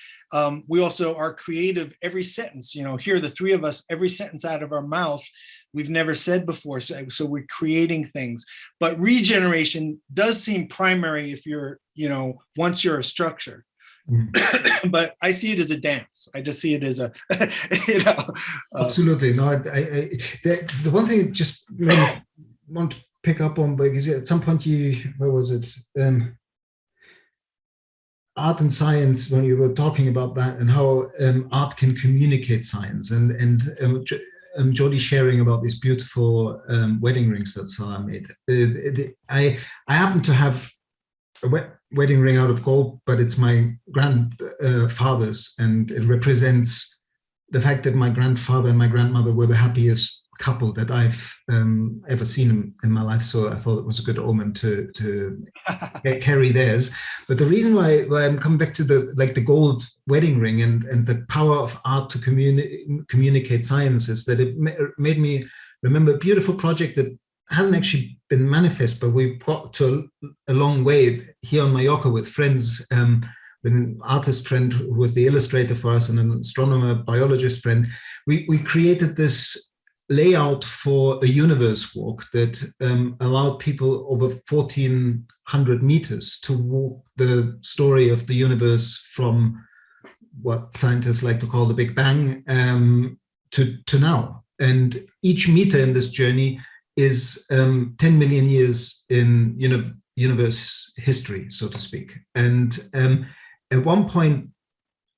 we also are creative. Every sentence, here, the three of us, every sentence out of our mouth, we've never said before. So we're creating things. But regeneration does seem primary if you're, once you're a structure. But I see it as a dance. I just see it as a, Absolutely. No, the one thing I just want to pick up on, because at some point where was it? Art and science, when you were talking about that and how art can communicate science, and Jody sharing about these beautiful wedding rings that Sarah made. I happen to have a wedding ring out of gold, but it's my grandfather's, and it represents the fact that my grandfather and my grandmother were the happiest couple that I've ever seen in my life. So I thought it was a good omen to carry theirs. But the reason why I'm coming back to the gold wedding ring and the power of art to communicate science is that it made me remember a beautiful project that hasn't actually been manifest, but we've got to a long way here on Mallorca with friends, with an artist friend who was the illustrator for us and an astronomer, biologist friend. We created this layout for a universe walk that allowed people over 1,400 meters to walk the story of the universe from what scientists like to call the Big Bang to now. And each meter in this journey is 10 million years in universe history, so to speak. And at one point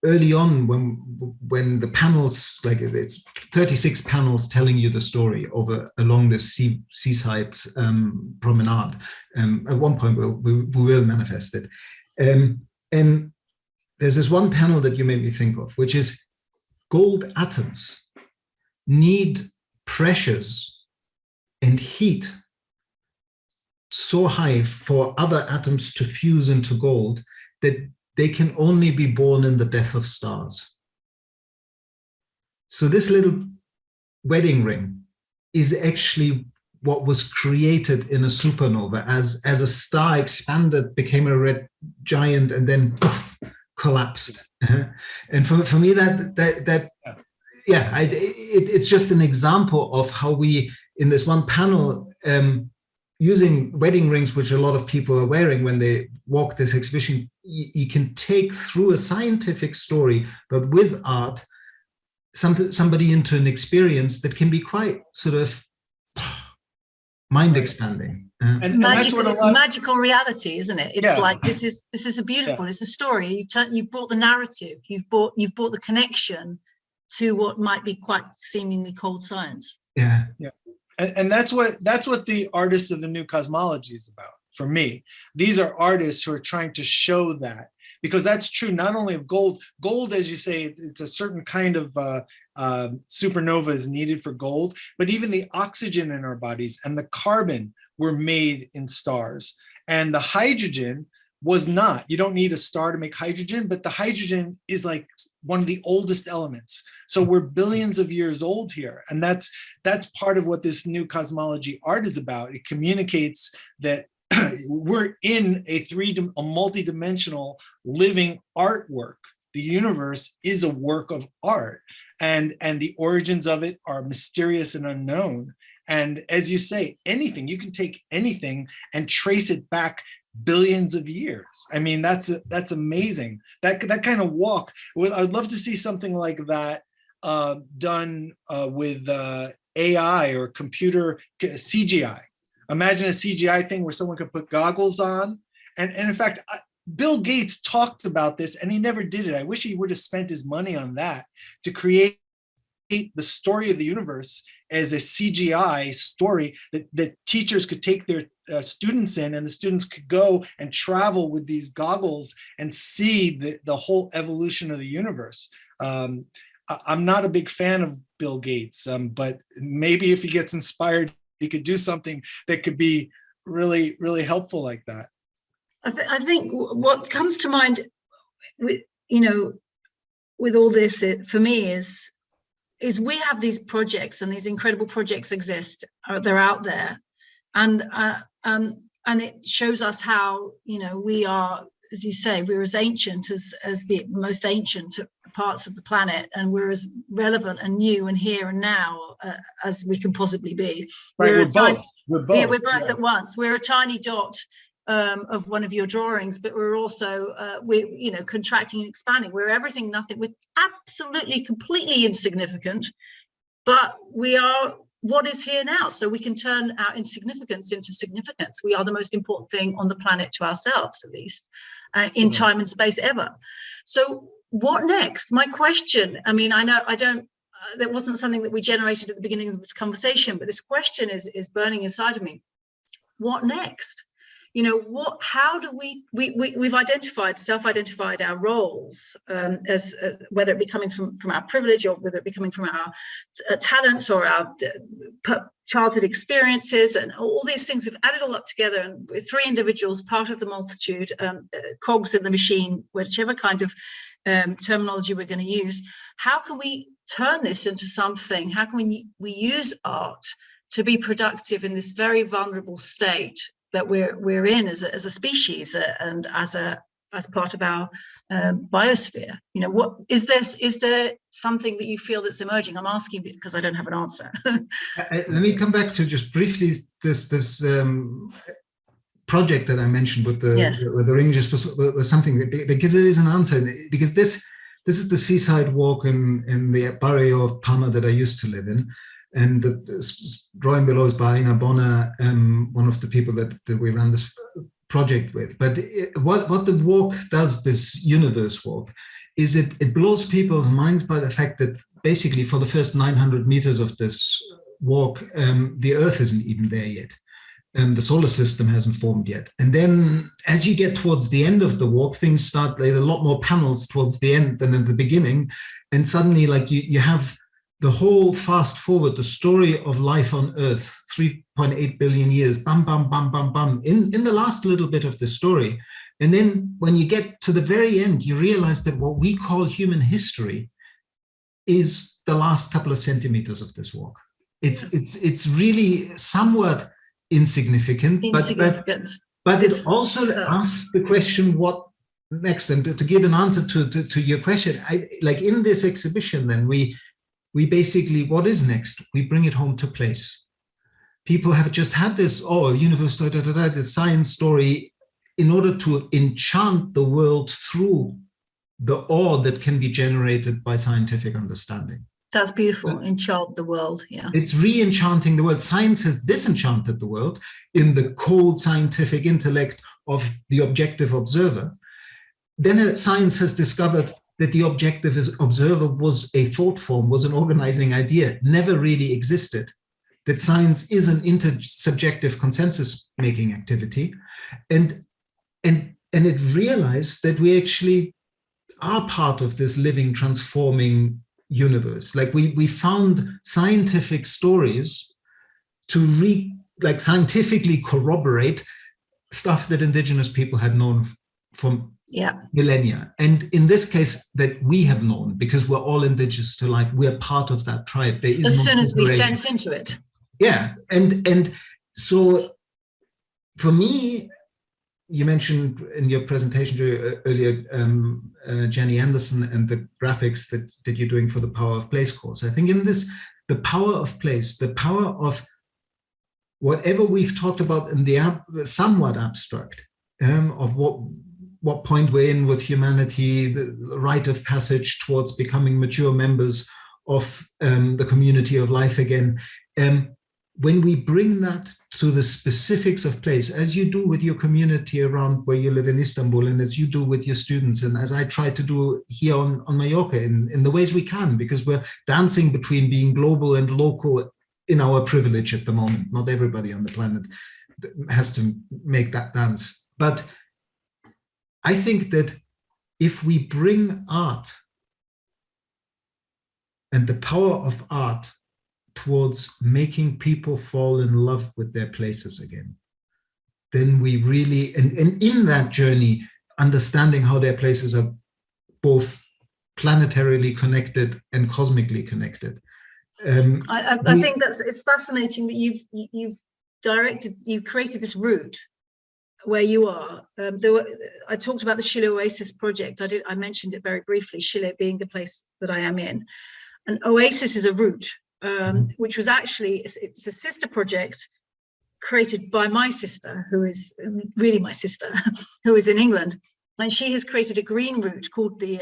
early on, when the panels, like it's 36 panels telling you the story along this seaside promenade, at one point we will manifest it. And there's this one panel that you made me think of, which is gold atoms need pressures and heat so high for other atoms to fuse into gold that they can only be born in the death of stars. So this little wedding ring is actually what was created in a supernova as a star expanded, became a red giant, and then poof, collapsed. And for me, it's just an example of how we, in this one panel, using wedding rings, which a lot of people are wearing when they walk this exhibition, you can take through a scientific story, but with art, somebody into an experience that can be quite sort of mind expanding. And magical, it's magical reality, isn't it? It's like this is a beautiful. It's a story. You've brought the narrative. You've brought the connection to what might be quite seemingly cold science. Yeah. And that's what the artists of the new cosmology is about for me. These are artists who are trying to show that, because that's true not only of gold. Gold, as you say, it's a certain kind of supernova is needed for gold, but even the oxygen in our bodies and the carbon were made in stars. And the hydrogen was not. You don't need a star to make hydrogen, but the hydrogen is like one of the oldest elements. So we're billions of years old here. And that's part of what this new cosmology art is about. It communicates that we're in a multi-dimensional living artwork. The universe is a work of art, and the origins of it are mysterious and unknown. And as you say, anything, you can take anything and trace it back billions of years. I mean, that's amazing. That kind of walk. I'd love to see something like that done with AI or computer CGI. Imagine a CGI thing where someone could put goggles on. And in fact, Bill Gates talked about this and he never did it. I wish he would have spent his money on that, to create the story of the universe as a CGI story that teachers could take their students in, and the students could go and travel with these goggles and see the whole evolution of the universe. I'm not a big fan of Bill Gates, but maybe if he gets inspired, he could do something that could be really, really helpful like that. I think what comes to mind with, with all this, for me is we have these projects, and these incredible projects exist. They're out there, and it shows us how we are, as you say, we're as ancient as the most ancient parts of the planet, and we're as relevant and new and here and now as we can possibly be. Right, we're both. Yeah, we're both at once. We're a tiny dot of one of your drawings, but we're also contracting and expanding. We're everything, nothing. We're absolutely, completely insignificant, but we are what is here now. So we can turn our insignificance into significance. We are the most important thing on the planet to ourselves, at least, in time and space ever. So what next? My question, I mean, I know I don't, that wasn't something that we generated at the beginning of this conversation, but this question is burning inside of me. What next? How do we've self-identified our roles as whether it be coming from our privilege, or whether it be coming from our talents or our childhood experiences, and all these things. We've added all up together, and we're three individuals, part of the multitude, cogs in the machine, whichever kind of terminology we're going to use. How can we turn this into something? How can we use art to be productive in this very vulnerable state that we're in as a species, and as part of our biosphere? What is this? Is there something that you feel that's emerging? I'm asking because I don't have an answer. Let me come back to just briefly this project that I mentioned with the ring was something that, because it is an answer, because this is the seaside walk in the barrio of Palma that I used to live in. And the drawing below is by Ina Bonner, one of the people that we ran this project with. But what the walk does, this universe walk, is it blows people's minds by the fact that basically for the first 900 meters of this walk, the Earth isn't even there yet. The solar system hasn't formed yet. And then as you get towards the end of the walk, things start, there's a lot more panels towards the end than at the beginning. And suddenly, like, you have the whole fast forward, the story of life on Earth, 3.8 billion years, bam, bam, bam, bam, bam, in the last little bit of the story. And then when you get to the very end, you realize that what we call human history is the last couple of centimeters of this walk. It's really somewhat insignificant. But it also asks the question, what next? And to give an answer to your question, like in this exhibition, then we basically, what is next? We bring it home to place. People have just had this, universe, the science story, in order to enchant the world through the awe that can be generated by scientific understanding. That's beautiful. Enchant the world. Yeah. It's re-enchanting the world. Science has disenchanted the world in the cold scientific intellect of the objective observer. Then science has discovered that the objective observer was a thought form, was an organizing idea, never really existed. That science is an intersubjective consensus-making activity. And it realized that we actually are part of this living, transforming universe. Like we found scientific stories to scientifically corroborate stuff that indigenous people had known for millennia. And in this case, that we have known, because we're all indigenous to life, we're part of that tribe. There is as soon as we sense into it. Yeah. And so for me, you mentioned in your presentation earlier, Jenny Anderson and the graphics that you're doing for the Power of Place course. I think in this, the power of place, the power of whatever we've talked about in the somewhat abstract, of what point we're in with humanity, the rite of passage towards becoming mature members of the community of life again. When we bring that to the specifics of place, as you do with your community around where you live in Istanbul, and as you do with your students, and as I try to do here on Mallorca in the ways we can, because we're dancing between being global and local in our privilege at the moment. Not everybody on the planet has to make that dance. But I think that if we bring art and the power of art towards making people fall in love with their places again, then we really, and in that journey, understanding how their places are both planetarily connected and cosmically connected. I think it's fascinating that you've created this route where you are. I talked about the Chile Oasis project. I mentioned it very briefly, Chile being the place that I am in. And Oasis is a route, which was actually, it's a sister project created by my sister, who is really my sister, who is in England. And she has created a green route called the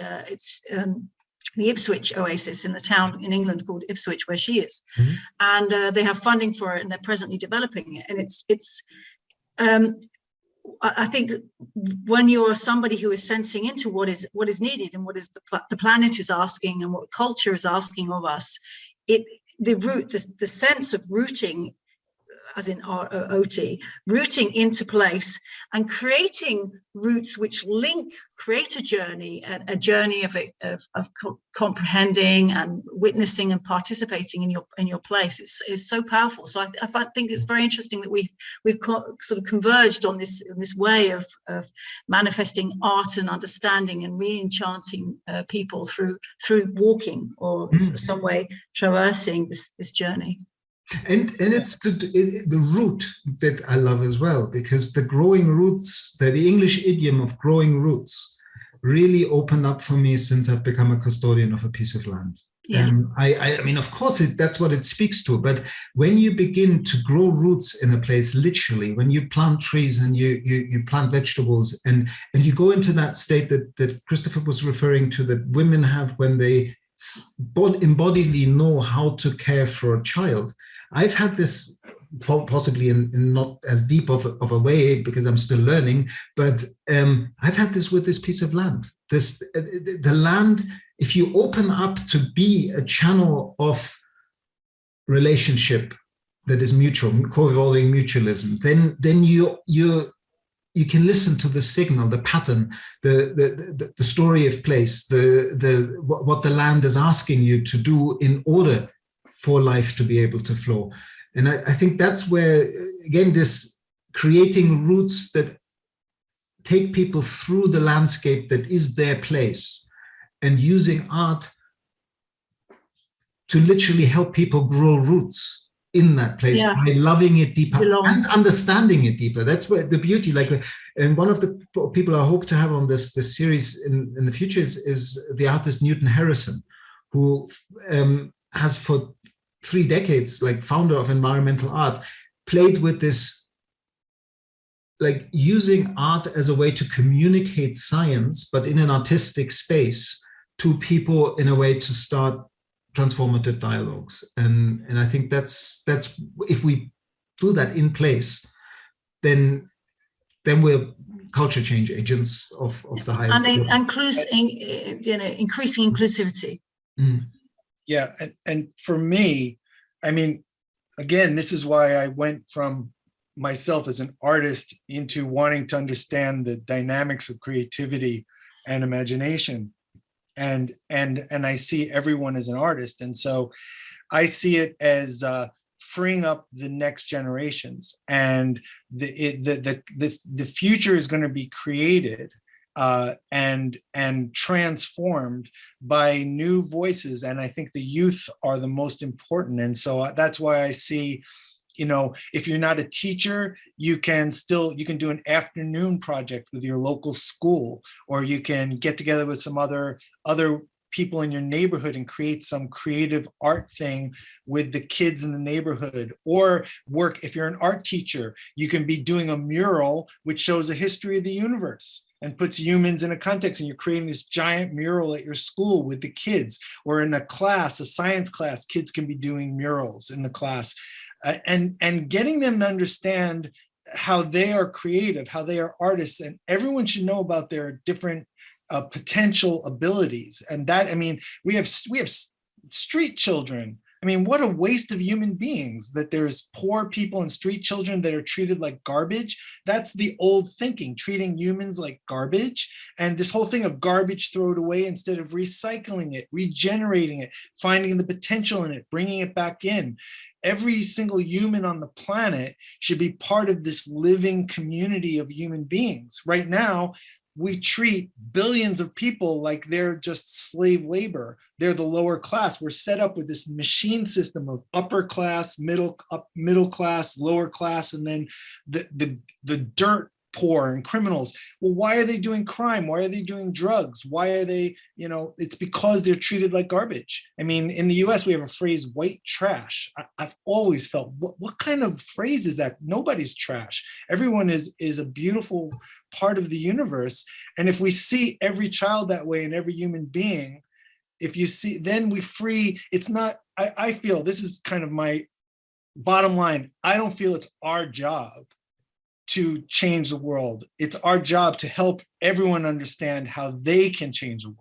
Ipswich Oasis, in the town in England called Ipswich, where she is. Mm-hmm. And they have funding for it, and they're presently developing it. And I think when you're somebody who is sensing into what is needed and what is the planet is asking and what culture is asking of us, the sense of rooting, as in OT, rooting into place and creating routes which create a journey of comprehending and witnessing and participating in your place is so powerful. So I think it's very interesting that we've sort of converged on this way of manifesting art and understanding and re-enchanting people through walking or some way traversing this journey. And it's the root that I love as well, because the growing roots, the English idiom of growing roots, really opened up for me since I've become a custodian of a piece of land. Yeah. I mean, of course, that's what it speaks to. But when you begin to grow roots in a place, literally, when you plant trees and you plant vegetables, and you go into that state that Christopher was referring to, that women have when they embodily know how to care for a child. I've had this possibly in not as deep of a way, because I'm still learning, but I've had this with this piece of land. The land, if you open up to be a channel of relationship that is mutual, co-evolving mutualism, then you can listen to the signal, the pattern, the story of place, what the land is asking you to do in order for life to be able to flow. And I think that's where, again, this creating roots that take people through the landscape that is their place, and using art to literally help people grow roots in that place, yeah, by loving it deeper and understanding it deeper. That's where the beauty, and one of the people I hope to have on this series in the future is the artist Newton Harrison, who has for 3 decades, founder of environmental art, played with this, using art as a way to communicate science, but in an artistic space to people in a way to start transformative dialogues. And I think that's if we do that in place, then we're culture change agents of the highest. And increasing inclusivity. Mm. Yeah, and for me, I mean, again, this is why I went from myself as an artist into wanting to understand the dynamics of creativity and imagination. And I see everyone as an artist. And so I see it as freeing up the next generations, and the future is going to be created and transformed by new voices. And I think the youth are the most important. And so that's why I see, if you're not a teacher, you can do an afternoon project with your local school, or you can get together with some other people in your neighborhood and create some creative art thing with the kids in the neighborhood. Or if you're an art teacher, you can be doing a mural which shows a history of the universe and puts humans in a context, and you're creating this giant mural at your school with the kids. Or in a science class, kids can be doing murals in the class. And getting them to understand how they are creative, how they are artists, and everyone should know about their different potential abilities. And that, I mean, we have street children. I mean, what a waste of human beings that there's poor people and street children that are treated like garbage. That's the old thinking, treating humans like garbage. And this whole thing of garbage, throw it away, instead of recycling it, regenerating it, finding the potential in it, bringing it back in. every single human on the planet should be part of this living community of human beings. Right now, we treat billions of people like they're just slave labor. They're the lower class. We're set up with this machine system of upper class, middle class, lower class, and then the dirt poor and criminals. Well, why are they doing crime? Why are they doing drugs? Why are they, it's because they're treated like garbage. I mean, in the US, we have a phrase, white trash. I've always felt, what kind of phrase is that? Nobody's trash. Everyone is a beautiful part of the universe. And if we see every child that way and every human being, if you see, then we free, it's not, I feel, this is kind of my bottom line, I don't feel it's our job to change the world. It's our job to help everyone understand how they can change the world.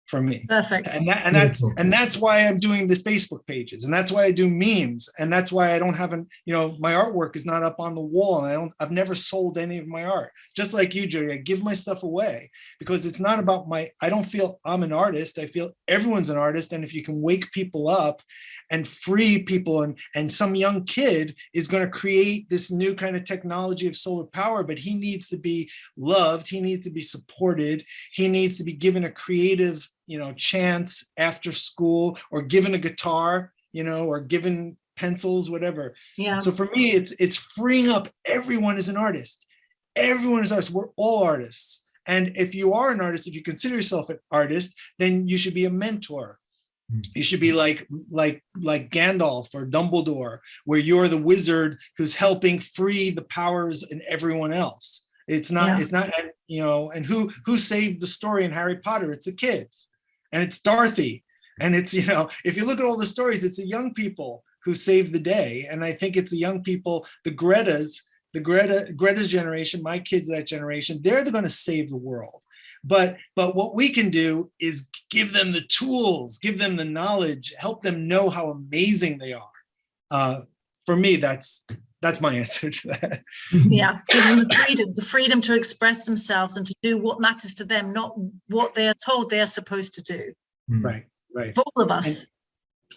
For me. Perfect. And that's why I'm doing the Facebook pages, and that's why I do memes, and that's why I don't have my artwork is not up on the wall, and I've never sold any of my art. Just like you, Jody, I give my stuff away because it's not about I don't feel I'm an artist. I feel everyone's an artist, and if you can wake people up and free people, and some young kid is going to create this new kind of technology of solar power, but he needs to be loved, he needs to be supported, he needs to be given a creative chance after school, or given a guitar, or given pencils, whatever. Yeah. So for me, it's freeing up. Everyone is an artist. Everyone is artists. We're all artists. And if you are an artist, if you consider yourself an artist, then you should be a mentor. You should be like Gandalf or Dumbledore, where you're the wizard who's helping free the powers in everyone else. It's not, and who saved the story in Harry Potter? It's the kids. And it's Dorothy. And it's, if you look at all the stories, it's the young people who save the day. And I think it's the young people, Greta's generation, my kids, that generation, they're going to save the world. But what we can do is give them the tools, give them the knowledge, help them know how amazing they are. For me, that's my answer to that. Yeah, give them the freedom to express themselves and to do what matters to them, not what they are told they are supposed to do. Right. For all of us. And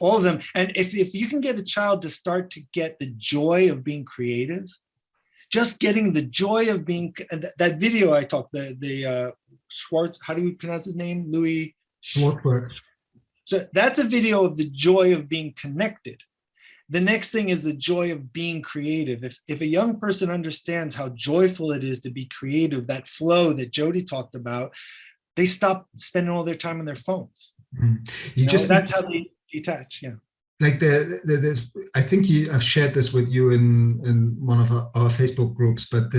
all of them. And if you can get a child to start to get the joy of being creative, just getting the joy of being, that video I talked, the Schwartz, how do we pronounce his name? Louis Schwartz. So that's a video of the joy of being connected. The next thing is the joy of being creative. If a young person understands how joyful it is to be creative, that flow that Jody talked about, they stop spending all their time on their phones. That's how they detach. Yeah. Like there's, I think I've shared this with you in one of our Facebook groups, but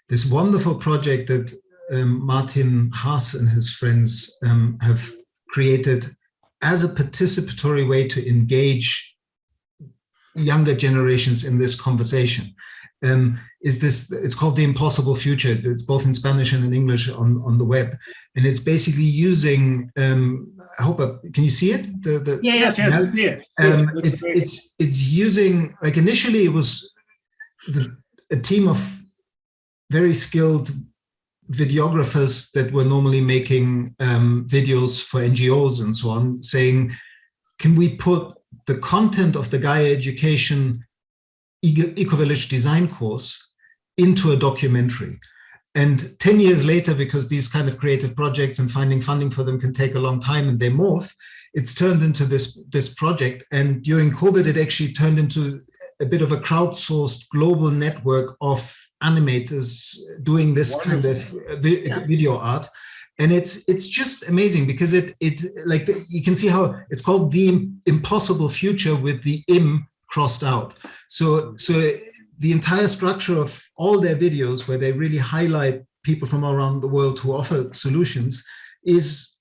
this wonderful project that Martin Haas and his friends have created as a participatory way to engage younger generations in this conversation. It's called The Impossible Future. It's both in Spanish and in English on the web. And it's basically using, can you see it? Yes, I see it. It's using, like initially it was a team of very skilled videographers that were normally making videos for NGOs and so on, saying, can we put the content of the Gaia Education Eco-Village design course into a documentary? And 10 years later, because these kind of creative projects and finding funding for them can take a long time and they morph, it's turned into this project. And during COVID, it actually turned into a bit of a crowdsourced global network of animators doing this kind of video art. And it's just amazing because it like you can see how it's called The Impossible Future with the "im" crossed out. So the entire structure of all their videos, where they really highlight people from around the world who offer solutions, is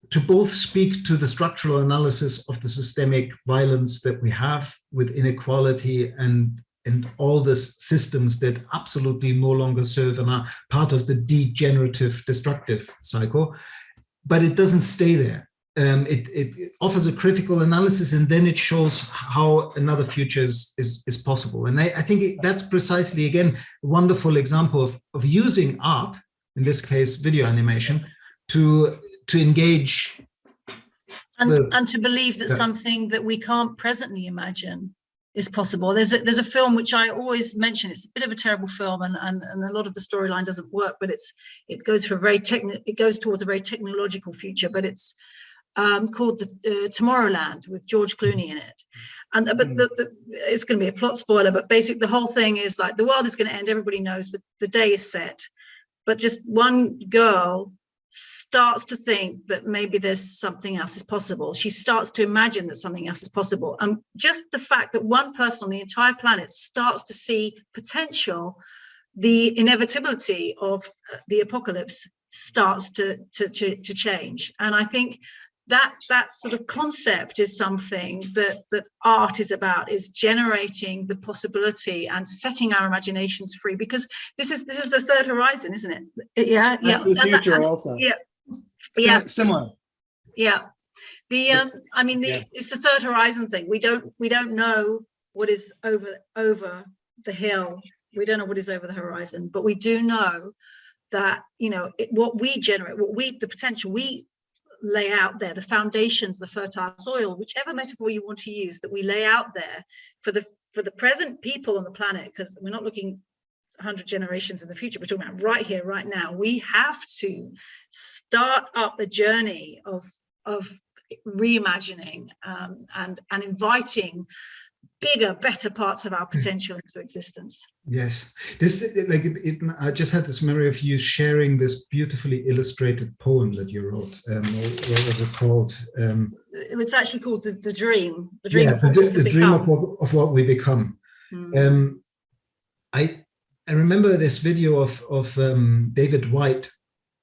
to both speak to the structural analysis of the systemic violence that we have with inequality and all the systems that absolutely no longer serve and are part of the degenerative, destructive cycle. But it doesn't stay there. It offers a critical analysis, and then it shows how another future is possible. And I think that's precisely, again, a wonderful example of using art, in this case, video animation, to engage And to believe that something that we can't presently imagine is possible. There's a film which I always mention. It's a bit of a terrible film, and a lot of the storyline doesn't work. But it goes towards a very technological future. But it's called the Tomorrowland with George Clooney in it. And but it's going to be a plot spoiler. But basically, the whole thing is like the world is going to end. Everybody knows that the day is set, but just one girl starts to think that maybe there's something else is possible. She starts to imagine that something else is possible. And just the fact that one person on the entire planet starts to see potential, the inevitability of the apocalypse starts to change. And I think that sort of concept is something that art is about, is generating the possibility and setting our imaginations free, because this is the third horizon, isn't it? Yeah. The future also. Yeah. Similar. Yeah. It's the third horizon thing. We don't know what is over the hill. We don't know what is over the horizon, but we do know that, what we generate, the potential we lay out there, the foundations, the fertile soil, whichever metaphor you want to use, that we lay out there for the present people on the planet, because we're not looking 100 generations in the future, we're talking about right here, right now. We have to start up a journey of reimagining and inviting bigger, better parts of our potential into existence. Yes, I just had this memory of you sharing this beautifully illustrated poem that you wrote. What was it called? It's actually called the dream. The dream of what we become. I remember this video of David White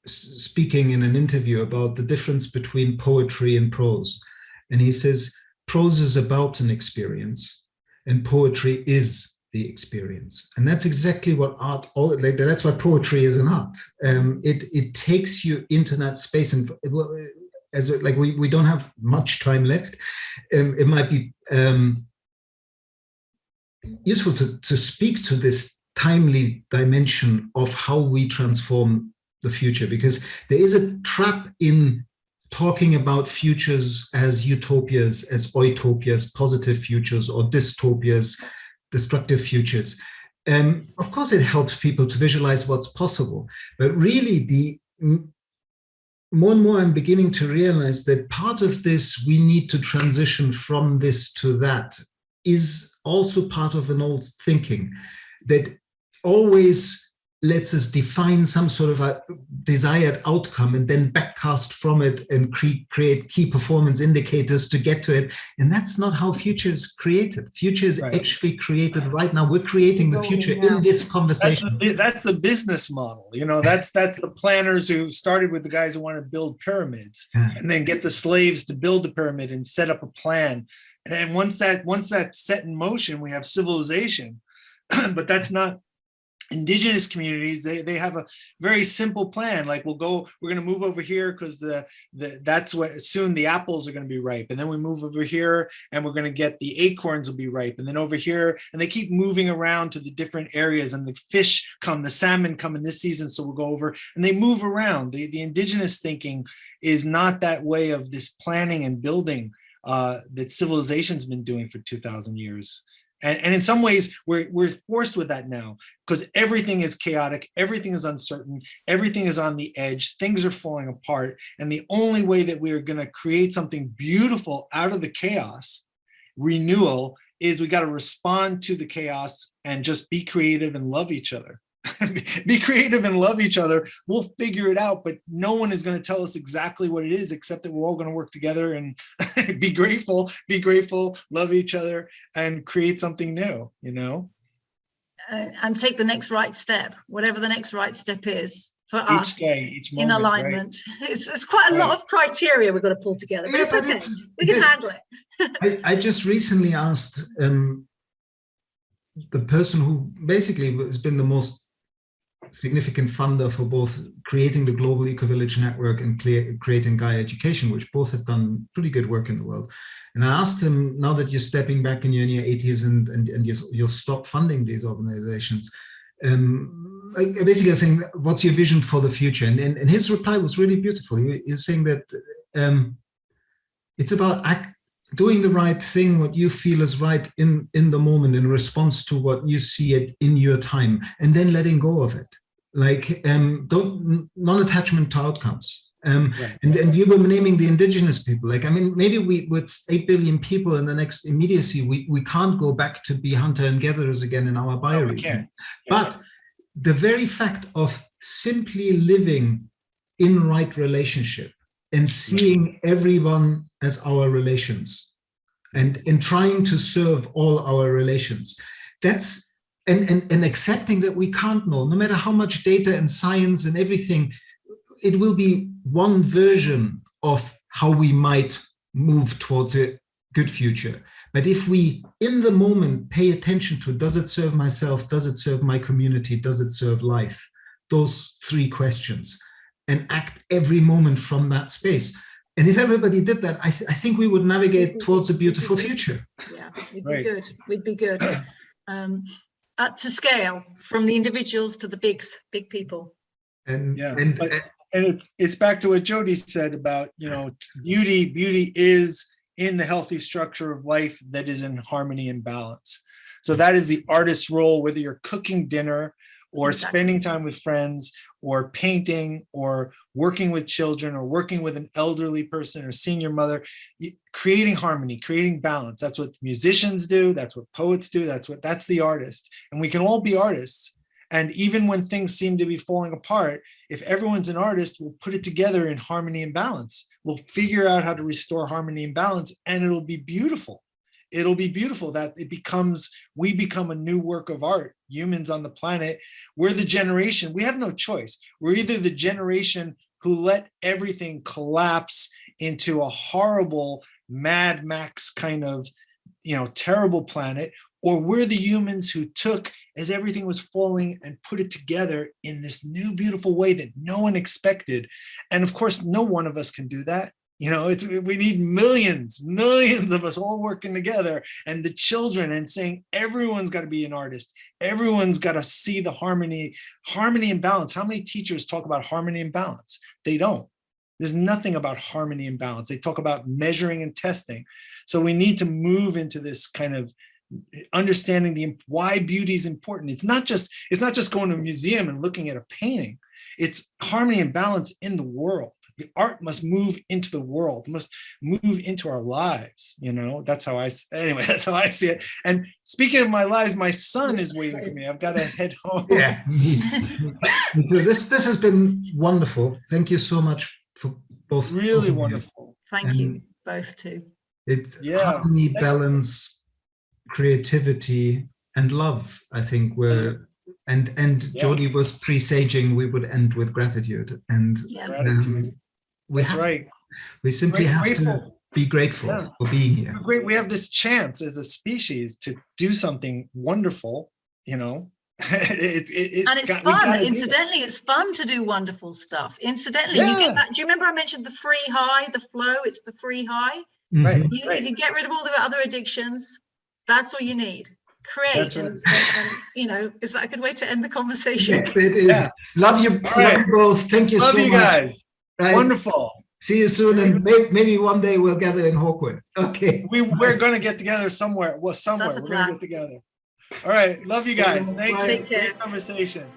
speaking in an interview about the difference between poetry and prose, and he says prose is about an experience, and poetry is the experience. And that's exactly what art, that's why poetry is an art. It takes you into that space. And we don't have much time left. It might be useful to speak to this timely dimension of how we transform the future, because there is a trap in talking about futures as utopias, as oitopias, positive futures, or dystopias, destructive futures. Of course, it helps people to visualize what's possible, but really more and more I'm beginning to realize that part of this, we need to transition from this to that, is also part of an old thinking that always lets us define some sort of a desired outcome and then backcast from it and create key performance indicators to get to it. And that's not how future is created. Future is actually created right now. We're creating the future in this conversation. That's the business model. That's the planners who started with the guys who want to build pyramids and then get the slaves to build the pyramid and set up a plan. And once that's set in motion, we have civilization. But that's not indigenous communities. They have a very simple plan. Like we're going to move over here because that's what soon the apples are going to be ripe, and then we move over here and we're going to get the acorns will be ripe, and then over here, and they keep moving around to the different areas, and the fish come, the salmon come in this season, so we'll go over, and they move around. The indigenous thinking is not that way of this planning and building that civilization's been doing for 2,000 years. And in some ways, we're forced with that now, because everything is chaotic, everything is uncertain, everything is on the edge, things are falling apart. And the only way that we are going to create something beautiful out of the chaos, renewal, is we got to respond to the chaos and just be creative and love each other. Be creative and love each other. We'll figure it out, but no one is going to tell us exactly what it is, except that we're all going to work together and be grateful, love each other, and create something new, and take the next right step, whatever the next right step is for each us day, each moment, in alignment. Right? It's quite a lot of criteria we've got to pull together, but it's okay. We can handle it. I just recently asked the person who basically has been the most significant funder for both creating the Global Eco-Village Network and creating Gaia Education, which both have done pretty good work in the world. And I asked him, now that you're stepping back in your 80s and you'll stop funding these organizations, basically saying, what's your vision for the future? And his reply was really beautiful. He was saying that It's about doing the right thing, what you feel is right in the moment, in response to what you see it in your time, and then letting go of it. Like, non-attachment to outcomes. Right. And you were naming the indigenous people. Like, I mean, maybe with 8 billion people in the next immediacy, we can't go back to be hunter and gatherers again in our bioregion. No, we can't. But the very fact of simply living in right relationship and seeing everyone as our relations and trying to serve all our relations, that's and accepting that we can't know, no matter how much data and science and everything, it will be one version of how we might move towards a good future. But if we, in the moment, pay attention to, does it serve myself? Does it serve my community? Does it serve life? Those 3 questions, and act every moment from that space. And if everybody did that, I think we would navigate towards a beautiful future. Yeah, we'd be good. We'd be good. To scale, from the individuals to the big people. And it's back to what Jody said about, you know, beauty is in the healthy structure of life that is in harmony and balance. So that is the artist's role, whether you're cooking dinner or spending time with friends or painting or working with children or working with an elderly person or senior mother, creating harmony, creating balance. That's what musicians do. That's what poets do. That's the artist. And we can all be artists. And even when things seem to be falling apart, if everyone's an artist, we'll put it together in harmony and balance. We'll figure out how to restore harmony and balance, and it'll be beautiful. It'll be beautiful that we become a new work of art. Humans on the planet, we're the generation, we have no choice. We're either the generation who let everything collapse into a horrible Mad Max kind of, you know, terrible planet, or we're the humans who took, as everything was falling, and put it together in this new beautiful way that no one expected. And of course, no one of us can do that. You know, we need millions of us all working together, and the children, and saying everyone's got to be an artist. Everyone's got to see the harmony and balance. How many teachers talk about harmony and balance? They don't. There's nothing about harmony and balance. They talk about measuring and testing. So we need to move into this kind of understanding why beauty is important. It's not just going to a museum and looking at a painting. It's harmony and balance in the world. The art must move into the world, must move into our lives. You know, that's how I see it. And speaking of my lives, my son is waiting for me. I've got to head home. Yeah, me too. This has been wonderful. Thank you so much for both. Really wonderful. Thank you both too. It's harmony, balance, creativity, and love. I think were. And Jody was presaging we would end with gratitude, and we simply have to be grateful for being here. Great, we have this chance as a species to do something wonderful. You know, it's fun. Incidentally, it's fun to do wonderful stuff. Incidentally, you get that. Do you remember I mentioned the free high, the flow? It's the free high. Right. You get rid of all the other addictions. That's all you need. Create, and you know, is that a good way to end the conversation? Yes, it is. Yeah. Love you both. Thank you so much. Love you guys. Right. Wonderful. See you soon, and maybe one day we'll gather in Hawkwood. Okay. We're going to get together somewhere. Well, somewhere we're going to get together. All right. Love you guys. Thank you. Take care. Great conversation.